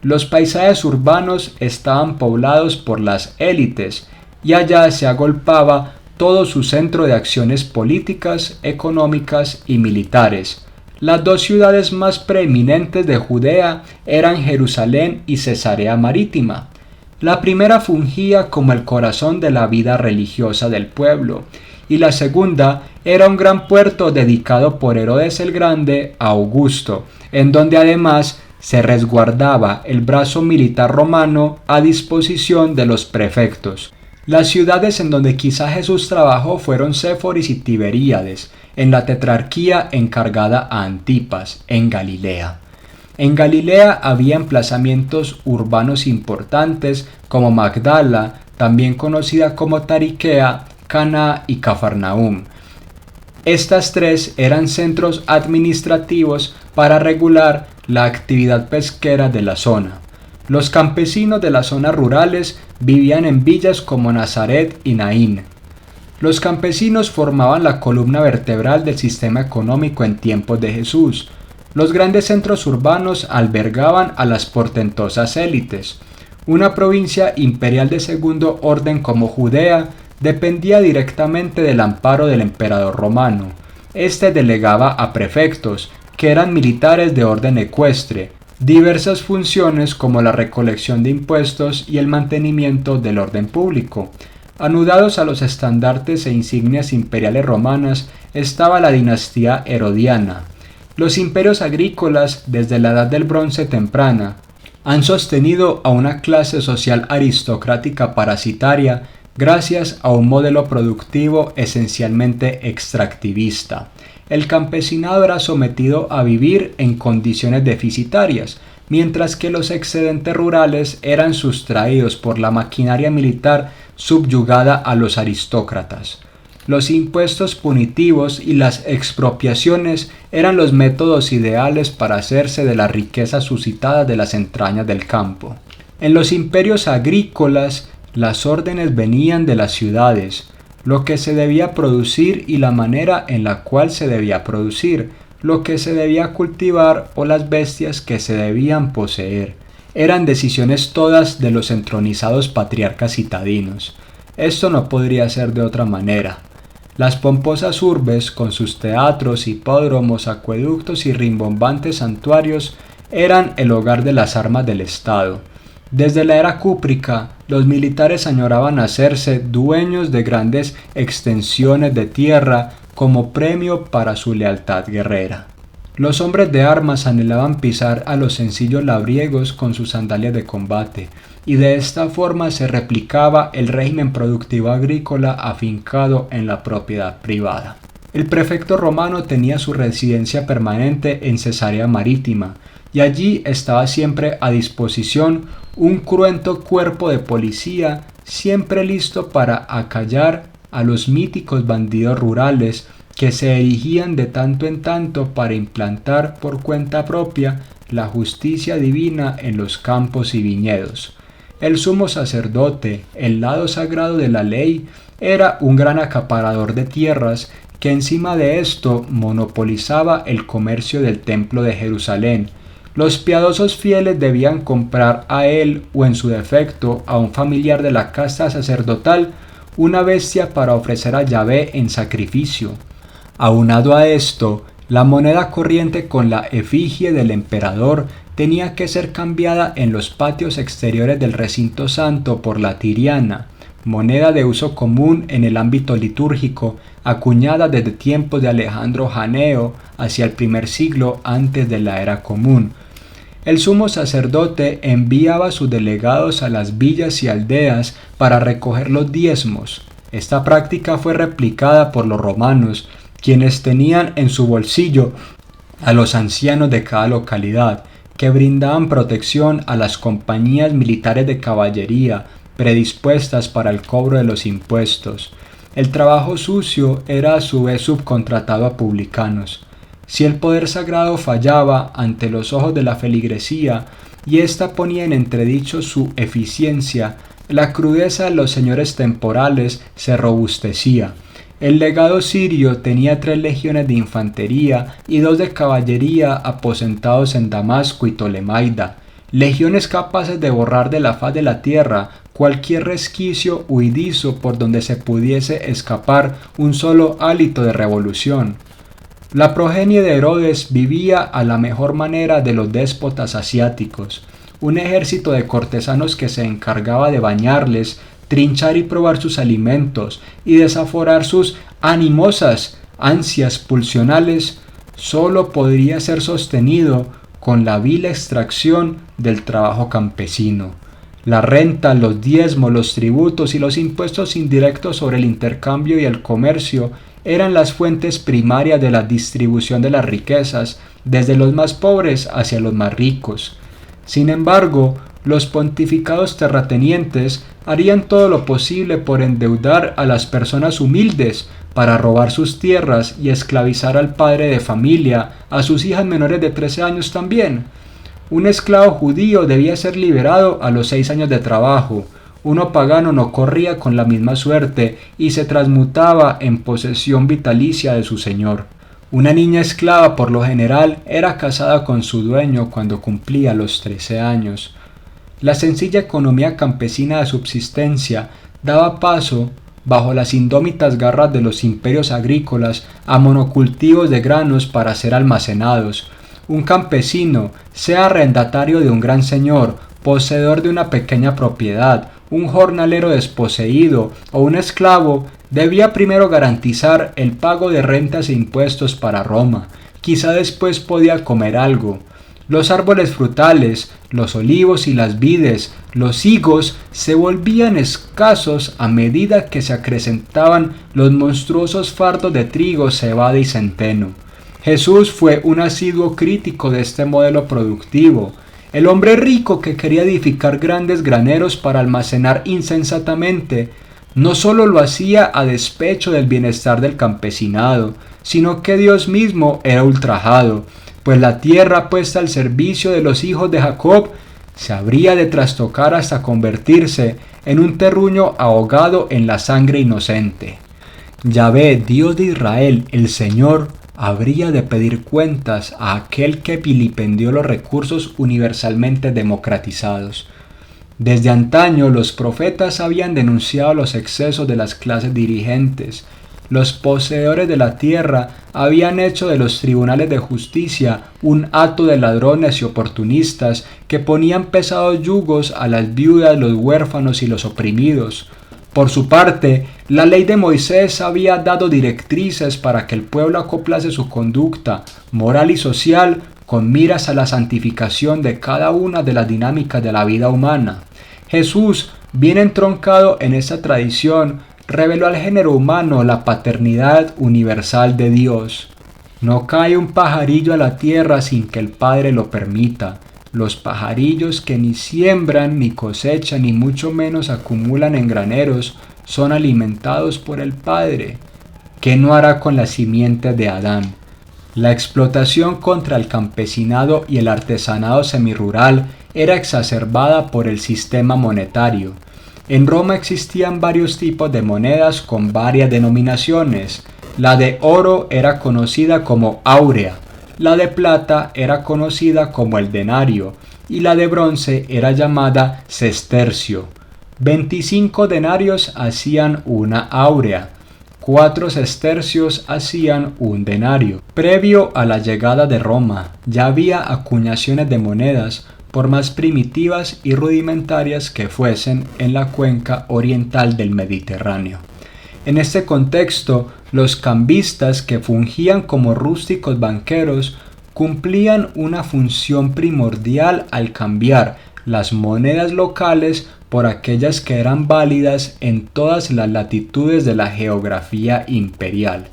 Los paisajes urbanos estaban poblados por las élites, y allá se agolpaba todo su centro de acciones políticas, económicas y militares. Las dos ciudades más preeminentes de Judea eran Jerusalén y Cesarea Marítima. La primera fungía como el corazón de la vida religiosa del pueblo, y la segunda era un gran puerto dedicado por Herodes el Grande a Augusto, en donde además se resguardaba el brazo militar romano a disposición de los prefectos. Las ciudades en donde quizá Jesús trabajó fueron Séforis y Tiberíades, en la tetrarquía encargada a Antipas, en Galilea. En Galilea había emplazamientos urbanos importantes como Magdala, también conocida como Tariquea, Caná y Cafarnaúm. Estas tres eran centros administrativos para regular la actividad pesquera de la zona. Los campesinos de las zonas rurales vivían en villas como Nazaret y Naín. Los campesinos formaban la columna vertebral del sistema económico en tiempos de Jesús. Los grandes centros urbanos albergaban a las portentosas élites. Una provincia imperial de segundo orden como Judea dependía directamente del amparo del emperador romano. Este delegaba a prefectos, que eran militares de orden ecuestre, diversas funciones como la recolección de impuestos y el mantenimiento del orden público. Anudados a los estandartes e insignias imperiales romanas estaba la dinastía herodiana. Los imperios agrícolas, desde la edad del bronce temprana, han sostenido a una clase social aristocrática parasitaria gracias a un modelo productivo esencialmente extractivista. El campesinado era sometido a vivir en condiciones deficitarias, mientras que los excedentes rurales eran sustraídos por la maquinaria militar subyugada a los aristócratas. Los impuestos punitivos y las expropiaciones eran los métodos ideales para hacerse de la riqueza suscitada de las entrañas del campo. En los imperios agrícolas, las órdenes venían de las ciudades, lo que se debía producir y la manera en la cual se debía producir, lo que se debía cultivar o las bestias que se debían poseer. Eran decisiones todas de los entronizados patriarcas citadinos. Esto no podría ser de otra manera. Las pomposas urbes, con sus teatros, hipódromos, acueductos y rimbombantes santuarios, eran el hogar de las armas del Estado. Desde la era cúprica, los militares añoraban hacerse dueños de grandes extensiones de tierra como premio para su lealtad guerrera. Los hombres de armas anhelaban pisar a los sencillos labriegos con sus sandalias de combate, y de esta forma se replicaba el régimen productivo agrícola afincado en la propiedad privada. El prefecto romano tenía su residencia permanente en Cesarea Marítima, y allí estaba siempre a disposición un cruento cuerpo de policía, siempre listo para acallar a los míticos bandidos rurales que se erigían de tanto en tanto para implantar por cuenta propia la justicia divina en los campos y viñedos. El sumo sacerdote, el lado sagrado de la ley, era un gran acaparador de tierras que encima de esto monopolizaba el comercio del templo de Jerusalén. Los piadosos fieles debían comprar a él o en su defecto a un familiar de la casta sacerdotal una bestia para ofrecer a Yahvé en sacrificio. Aunado a esto, la moneda corriente con la efigie del emperador tenía que ser cambiada en los patios exteriores del recinto santo por la tiriana, moneda de uso común en el ámbito litúrgico, acuñada desde tiempos de Alejandro Janeo hacia el primer siglo antes de la era común. El sumo sacerdote enviaba a sus delegados a las villas y aldeas para recoger los diezmos. Esta práctica fue replicada por los romanos, quienes tenían en su bolsillo a los ancianos de cada localidad, que brindaban protección a las compañías militares de caballería, predispuestas para el cobro de los impuestos. El trabajo sucio era a su vez subcontratado a publicanos. Si el poder sagrado fallaba ante los ojos de la feligresía y ésta ponía en entredicho su eficiencia, la crudeza de los señores temporales se robustecía. El legado sirio tenía 3 legiones de infantería y 2 de caballería aposentados en Damasco y Tolemaida, legiones capaces de borrar de la faz de la tierra cualquier resquicio huidizo por donde se pudiese escapar un solo hálito de revolución. La progenie de Herodes vivía a la mejor manera de los déspotas asiáticos, un ejército de cortesanos que se encargaba de bañarles, trinchar y probar sus alimentos y desaforar sus animosas ansias pulsionales, solo podría ser sostenido con la vil extracción del trabajo campesino. La renta, los diezmos, los tributos y los impuestos indirectos sobre el intercambio y el comercio eran las fuentes primarias de la distribución de las riquezas, desde los más pobres hacia los más ricos. Sin embargo, los pontificados terratenientes harían todo lo posible por endeudar a las personas humildes para robar sus tierras y esclavizar al padre de familia, a sus hijas menores de 13 años también. Un esclavo judío debía ser liberado a los 6 años de trabajo. Uno pagano no corría con la misma suerte y se transmutaba en posesión vitalicia de su señor. Una niña esclava por lo general era casada con su dueño cuando cumplía los 13 años. La sencilla economía campesina de subsistencia daba paso, bajo las indómitas garras de los imperios agrícolas, a monocultivos de granos para ser almacenados. Un campesino, sea arrendatario de un gran señor, poseedor de una pequeña propiedad, un jornalero desposeído o un esclavo, debía primero garantizar el pago de rentas e impuestos para Roma. Quizá después podía comer algo. Los árboles frutales, los olivos y las vides, los higos se volvían escasos a medida que se acrecentaban los monstruosos fardos de trigo, cebada y centeno. Jesús fue un asiduo crítico de este modelo productivo. El hombre rico que quería edificar grandes graneros para almacenar insensatamente, no solo lo hacía a despecho del bienestar del campesinado, sino que Dios mismo era ultrajado, pues la tierra puesta al servicio de los hijos de Jacob se habría de trastocar hasta convertirse en un terruño ahogado en la sangre inocente. Yahvé, Dios de Israel, el Señor, habría de pedir cuentas a aquel que vilipendió los recursos universalmente democratizados. Desde antaño los profetas habían denunciado los excesos de las clases dirigentes. Los poseedores de la tierra habían hecho de los tribunales de justicia un hato de ladrones y oportunistas que ponían pesados yugos a las viudas, los huérfanos y los oprimidos. Por su parte, la ley de Moisés había dado directrices para que el pueblo acoplase su conducta moral y social con miras a la santificación de cada una de las dinámicas de la vida humana. Jesús, bien entroncado en esta tradición, reveló al género humano la paternidad universal de Dios. No cae un pajarillo a la tierra sin que el Padre lo permita. Los pajarillos que ni siembran, ni cosechan, ni mucho menos acumulan en graneros, son alimentados por el Padre. ¿Qué no hará con la simiente de Adán? La explotación contra el campesinado y el artesanado semirural era exacerbada por el sistema monetario. En Roma existían varios tipos de monedas con varias denominaciones. La de oro era conocida como áurea, la de plata era conocida como el denario y la de bronce era llamada sestercio. 25 denarios hacían una áurea. 4 sestercios hacían un denario. Previo a la llegada de Roma, ya había acuñaciones de monedas, por más primitivas y rudimentarias que fuesen, en la cuenca oriental del Mediterráneo. En este contexto, los cambistas, que fungían como rústicos banqueros, cumplían una función primordial al cambiar las monedas locales por aquellas que eran válidas en todas las latitudes de la geografía imperial.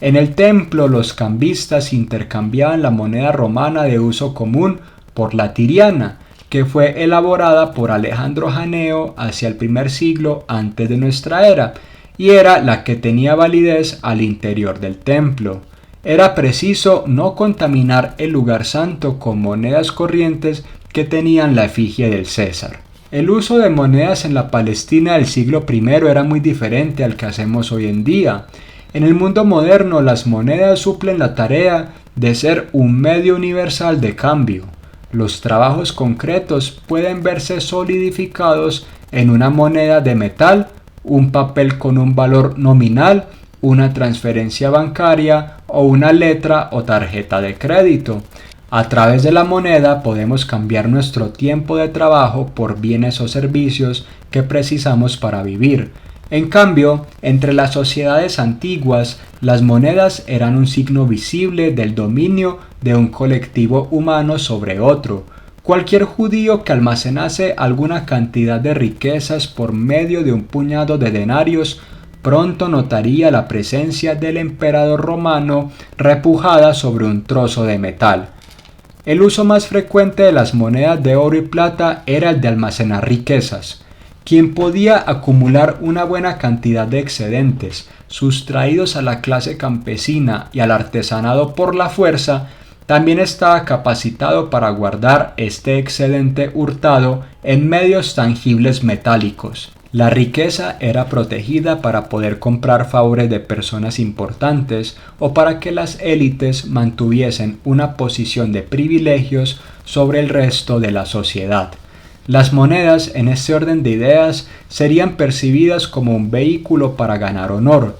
En el templo, los cambistas intercambiaban la moneda romana de uso común por la tiriana, que fue elaborada por Alejandro Janeo hacia el primer siglo antes de nuestra era, y era la que tenía validez al interior del templo. Era preciso no contaminar el lugar santo con monedas corrientes que tenían la efigie del César. El uso de monedas en la Palestina del siglo I era muy diferente al que hacemos hoy en día. En el mundo moderno, las monedas suplen la tarea de ser un medio universal de cambio. Los trabajos concretos pueden verse solidificados en una moneda de metal, un papel con un valor nominal, una transferencia bancaria o una letra o tarjeta de crédito. A través de la moneda podemos cambiar nuestro tiempo de trabajo por bienes o servicios que precisamos para vivir. En cambio, entre las sociedades antiguas, las monedas eran un signo visible del dominio de un colectivo humano sobre otro. Cualquier judío que almacenase alguna cantidad de riquezas por medio de un puñado de denarios pronto notaría la presencia del emperador romano repujada sobre un trozo de metal. El uso más frecuente de las monedas de oro y plata era el de almacenar riquezas. Quien podía acumular una buena cantidad de excedentes, sustraídos a la clase campesina y al artesanado por la fuerza, también estaba capacitado para guardar este excedente hurtado en medios tangibles metálicos. La riqueza era protegida para poder comprar favores de personas importantes o para que las élites mantuviesen una posición de privilegios sobre el resto de la sociedad. Las monedas, en este orden de ideas, serían percibidas como un vehículo para ganar honor.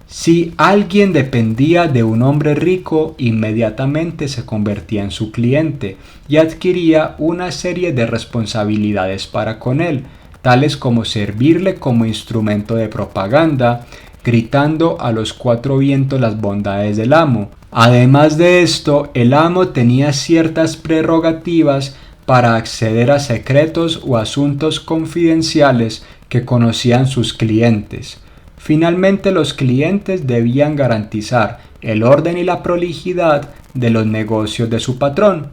Si alguien dependía de un hombre rico, inmediatamente se convertía en su cliente y adquiría una serie de responsabilidades para con él, tales como servirle como instrumento de propaganda, gritando a los cuatro vientos las bondades del amo. Además de esto, el amo tenía ciertas prerrogativas para acceder a secretos o asuntos confidenciales que conocían sus clientes. Finalmente, los clientes debían garantizar el orden y la prolijidad de los negocios de su patrón.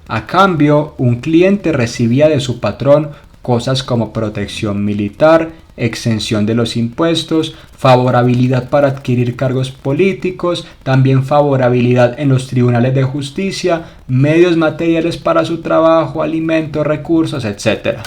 A cambio, un cliente recibía de su patrón cosas como protección militar, exención de los impuestos, favorabilidad para adquirir cargos políticos, también favorabilidad en los tribunales de justicia, medios materiales para su trabajo, alimentos, recursos, etc.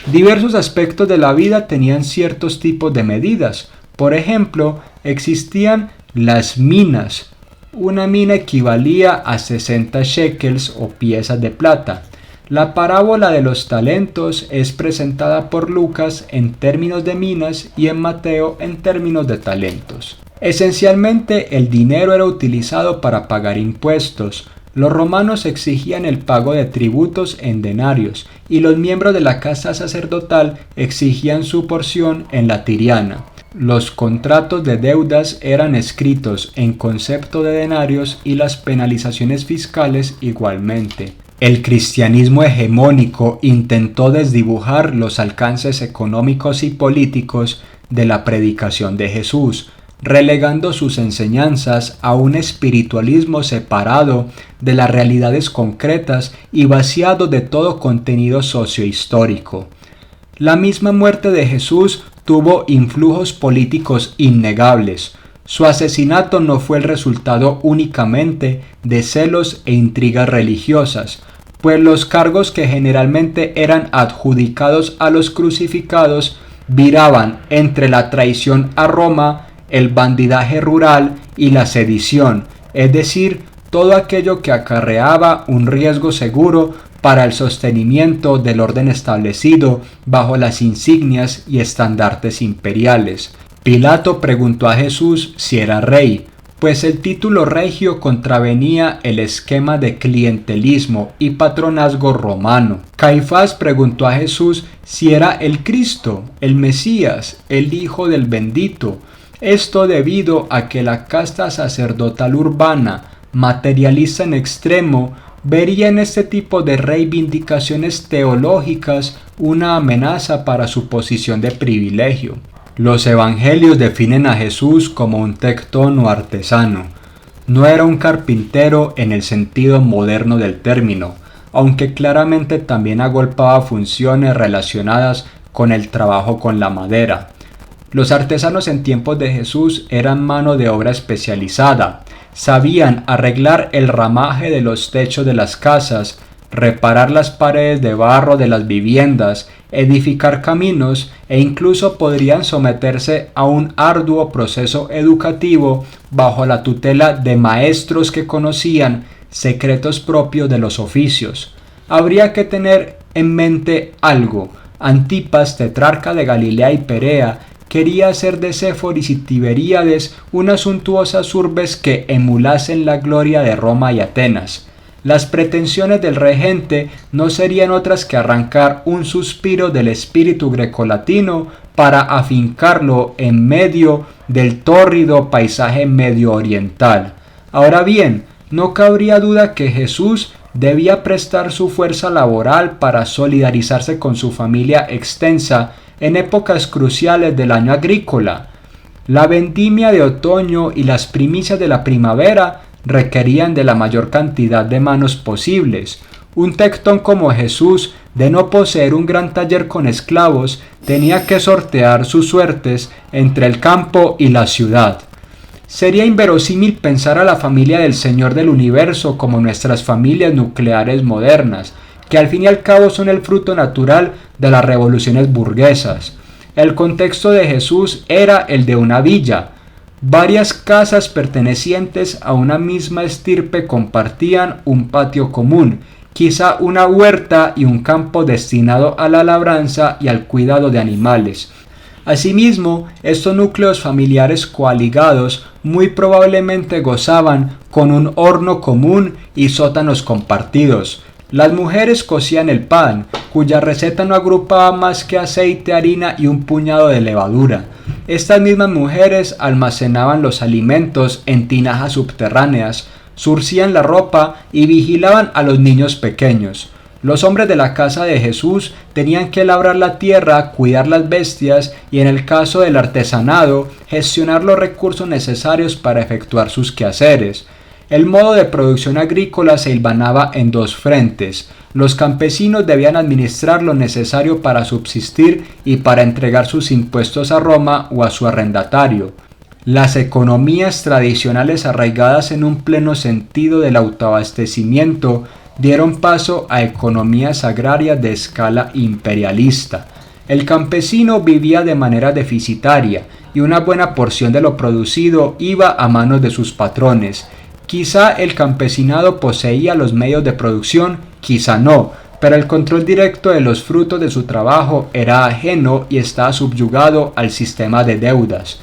Diversos aspectos de la vida tenían ciertos tipos de medidas. Por ejemplo, existían las minas. Una mina equivalía a 60 shekels o piezas de plata. La parábola de los talentos es presentada por Lucas en términos de minas y en Mateo en términos de talentos. Esencialmente, el dinero era utilizado para pagar impuestos. Los romanos exigían el pago de tributos en denarios y los miembros de la casta sacerdotal exigían su porción en la tiriana. Los contratos de deudas eran escritos en concepto de denarios y las penalizaciones fiscales igualmente. El cristianismo hegemónico intentó desdibujar los alcances económicos y políticos de la predicación de Jesús, relegando sus enseñanzas a un espiritualismo separado de las realidades concretas y vaciado de todo contenido sociohistórico. La misma muerte de Jesús tuvo influjos políticos innegables. Su asesinato no fue el resultado únicamente de celos e intrigas religiosas, pues los cargos que generalmente eran adjudicados a los crucificados viraban entre la traición a Roma, el bandidaje rural y la sedición, es decir, todo aquello que acarreaba un riesgo seguro para el sostenimiento del orden establecido bajo las insignias y estandartes imperiales. Pilato preguntó a Jesús si era rey, pues el título regio contravenía el esquema de clientelismo y patronazgo romano. Caifás preguntó a Jesús si era el Cristo, el Mesías, el Hijo del Bendito. Esto debido a que la casta sacerdotal urbana, materialista en extremo, vería en este tipo de reivindicaciones teológicas una amenaza para su posición de privilegio. Los evangelios definen a Jesús como un tectón o artesano. No era un carpintero en el sentido moderno del término. aunque claramente también agolpaba funciones relacionadas con el trabajo con la madera. Los artesanos en tiempos de Jesús eran mano de obra especializada, sabían arreglar el ramaje de los techos de las casas, reparar las paredes de barro de las viviendas, edificar caminos e incluso podrían someterse a un arduo proceso educativo bajo la tutela de maestros que conocían secretos propios de los oficios. Habría que tener en mente algo. Antipas, tetrarca de Galilea y Perea, quería hacer de Séforis y Tiberíades unas suntuosas urbes que emulasen la gloria de Roma y Atenas. Las pretensiones del regente no serían otras que arrancar un suspiro del espíritu grecolatino para afincarlo en medio del tórrido paisaje medio oriental. Ahora bien, no cabría duda que Jesús debía prestar su fuerza laboral para solidarizarse con su familia extensa en épocas cruciales del año agrícola. La vendimia de otoño y las primicias de la primavera requerían de la mayor cantidad de manos posibles. Un tectón como Jesús, de no poseer un gran taller con esclavos, tenía que sortear sus suertes entre el campo y la ciudad. Sería inverosímil pensar a la familia del Señor del Universo como nuestras familias nucleares modernas, que al fin y al cabo son el fruto natural de las revoluciones burguesas. El contexto de Jesús era el de una villa. Varias casas pertenecientes a una misma estirpe compartían un patio común, quizá una huerta y un campo destinado a la labranza y al cuidado de animales. Asimismo, estos núcleos familiares coaligados muy probablemente gozaban con un horno común y sótanos compartidos. Las mujeres cocían el pan, cuya receta no agrupaba más que aceite, harina y un puñado de levadura. Estas mismas mujeres almacenaban los alimentos en tinajas subterráneas, zurcían la ropa y vigilaban a los niños pequeños. Los hombres de la casa de Jesús tenían que labrar la tierra, cuidar las bestias y, en el caso del artesanado, gestionar los recursos necesarios para efectuar sus quehaceres. El modo de producción agrícola se hilvanaba en dos frentes. Los campesinos debían administrar lo necesario para subsistir y para entregar sus impuestos a Roma o a su arrendatario. Las economías tradicionales arraigadas en un pleno sentido del autoabastecimiento dieron paso a economías agrarias de escala imperialista. El campesino vivía de manera deficitaria y una buena porción de lo producido iba a manos de sus patrones. Quizá el campesinado poseía los medios de producción, quizá no, pero el control directo de los frutos de su trabajo era ajeno y estaba subyugado al sistema de deudas.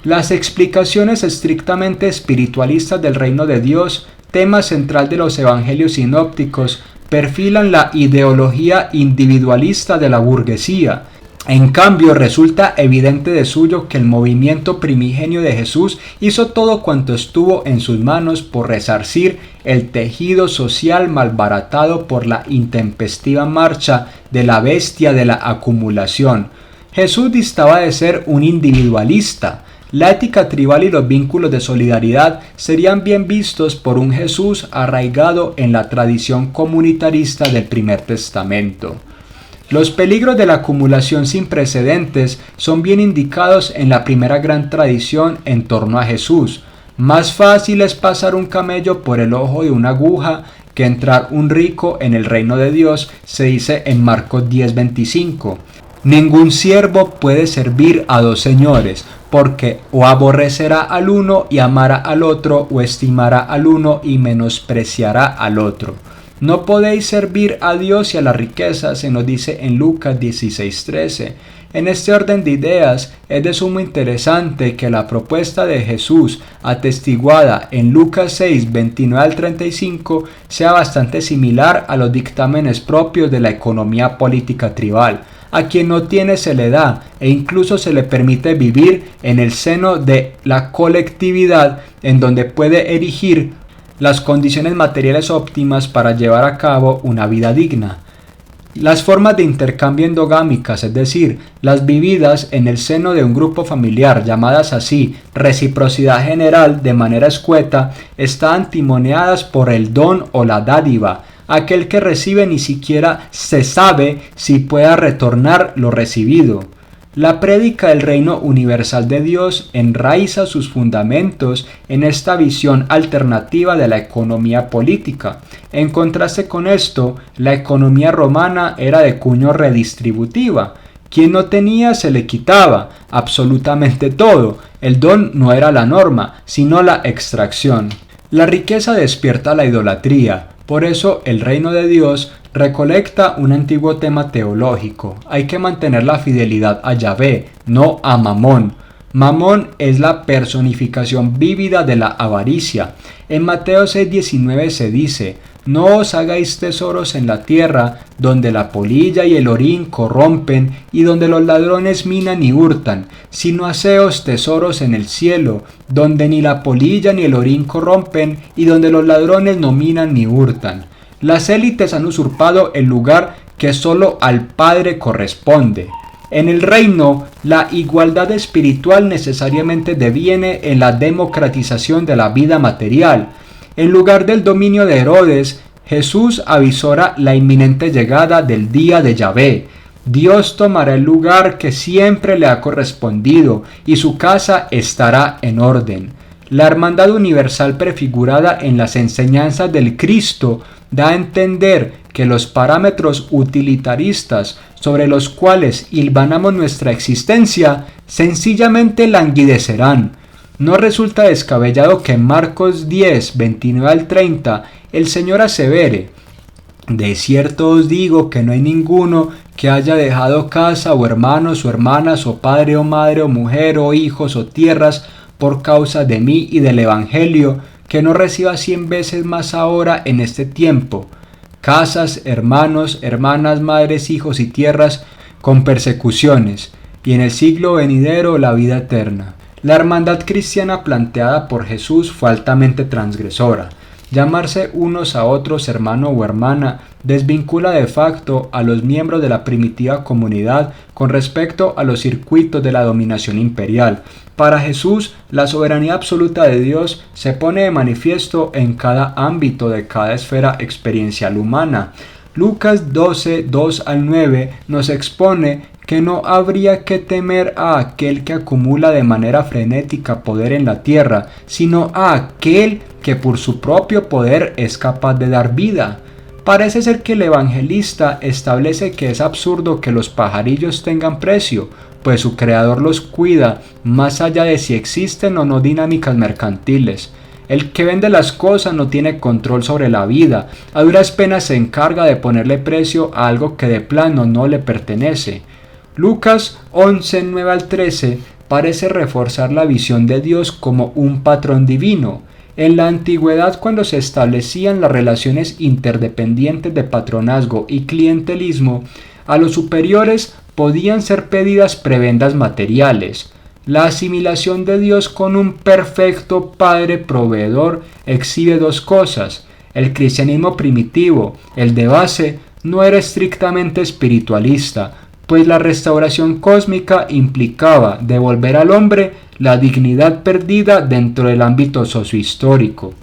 Las explicaciones estrictamente espiritualistas del reino de Dios, tema central de los evangelios sinópticos, perfilan la ideología individualista de la burguesía. En cambio, resulta evidente de suyo que el movimiento primigenio de Jesús hizo todo cuanto estuvo en sus manos por resarcir el tejido social malbaratado por la intempestiva marcha de la bestia de la acumulación. Jesús distaba de ser un individualista. La ética tribal y los vínculos de solidaridad serían bien vistos por un Jesús arraigado en la tradición comunitarista del Primer Testamento. Los peligros de la acumulación sin precedentes son bien indicados en la primera gran tradición en torno a Jesús. Más fácil es pasar un camello por el ojo de una aguja que entrar un rico en el reino de Dios, se dice en Marcos 10:25. Ningún siervo puede servir a dos señores, porque o aborrecerá al uno y amará al otro, o estimará al uno y menospreciará al otro. No podéis servir a Dios y a la riqueza, se nos dice en Lucas 16:13. En este orden de ideas, es de sumo interesante que la propuesta de Jesús, atestiguada en Lucas 6:29 al 35, sea bastante similar a los dictámenes propios de la economía política tribal. A quien no tiene se le da e incluso se le permite vivir en el seno de la colectividad, en donde puede erigir las condiciones materiales óptimas para llevar a cabo una vida digna. Las formas de intercambio endogámicas, es decir, las vividas en el seno de un grupo familiar, llamadas así reciprocidad general de manera escueta, están timoneadas por el don o la dádiva, Aquel que recibe ni siquiera se sabe si pueda retornar lo recibido. La prédica del reino universal de Dios enraiza sus fundamentos en esta visión alternativa de la economía política. En contraste con esto, la economía romana era de cuño redistributiva. Quien no tenía se le quitaba absolutamente todo. El don no era la norma, sino la extracción. La riqueza despierta la idolatría. Por eso el reino de Dios recolecta un antiguo tema teológico. Hay que mantener la fidelidad a Yahvé, no a Mamón. Mamón es la personificación vívida de la avaricia. En Mateo 6:19 se dice: no os hagáis tesoros en la tierra, donde la polilla y el orín corrompen, y donde los ladrones minan y hurtan, sino haceos tesoros en el cielo, donde ni la polilla ni el orín corrompen, y donde los ladrones no minan ni hurtan. Las élites han usurpado el lugar que solo al Padre corresponde. En el reino, la igualdad espiritual necesariamente deviene en la democratización de la vida material. En lugar del dominio de Herodes, Jesús avisora la inminente llegada del día de Yahvé. Dios tomará el lugar que siempre le ha correspondido y su casa estará en orden. La hermandad universal prefigurada en las enseñanzas del Cristo da a entender que los parámetros utilitaristas sobre los cuales hilvanamos nuestra existencia sencillamente languidecerán. No resulta descabellado que en Marcos 10, 29 al 30, el Señor asevere: de cierto os digo que no hay ninguno que haya dejado casa o hermanos o hermanas o padre o madre o mujer o hijos o tierras por causa de mí y del Evangelio, que no reciba 100 veces más ahora en este tiempo, casas, hermanos, hermanas, madres, hijos y tierras con persecuciones, y en el siglo venidero la vida eterna. La hermandad cristiana planteada por Jesús fue altamente transgresora. Llamarse unos a otros hermano o hermana desvincula de facto a los miembros de la primitiva comunidad con respecto a los circuitos de la dominación imperial. Para Jesús, la soberanía absoluta de Dios se pone de manifiesto en cada ámbito de cada esfera experiencial humana. Lucas 12, 2 al 9 nos expone que no habría que temer a aquel que acumula de manera frenética poder en la tierra, sino a aquel que por su propio poder es capaz de dar vida. Parece ser que el evangelista establece que es absurdo que los pajarillos tengan precio, pues su creador los cuida, más allá de si existen o no dinámicas mercantiles. El que vende las cosas no tiene control sobre la vida, a duras penas se encarga de ponerle precio a algo que de plano no le pertenece. Lucas 11, 9 al 13 parece reforzar la visión de Dios como un patrón divino. En la antigüedad, cuando se establecían las relaciones interdependientes de patronazgo y clientelismo, a los superiores podían ser pedidas prebendas materiales. La asimilación de Dios con un perfecto Padre proveedor exhibe dos cosas. El cristianismo primitivo, el de base, no era estrictamente espiritualista, pues la restauración cósmica implicaba devolver al hombre la dignidad perdida dentro del ámbito sociohistórico.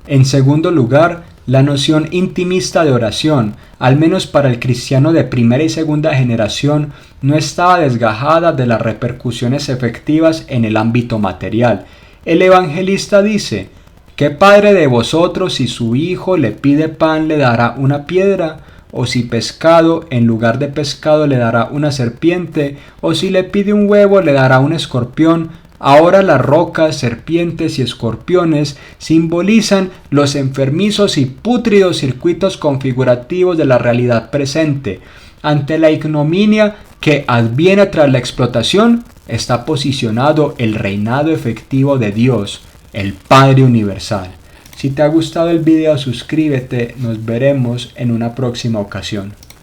En segundo lugar, la noción intimista de oración, al menos para el cristiano de primera y segunda generación, no estaba desgajada de las repercusiones efectivas en el ámbito material. El evangelista dice: ¿qué padre de vosotros, si su hijo le pide pan, le dará una piedra? O si pescado, en lugar de pescado le dará una serpiente, o si le pide un huevo le dará un escorpión. Ahora las rocas, serpientes y escorpiones simbolizan los enfermizos y pútridos circuitos configurativos de la realidad presente. Ante la ignominia que adviene tras la explotación, está posicionado el reinado efectivo de Dios, el Padre Universal. Si te ha gustado el video, suscríbete, nos veremos en una próxima ocasión.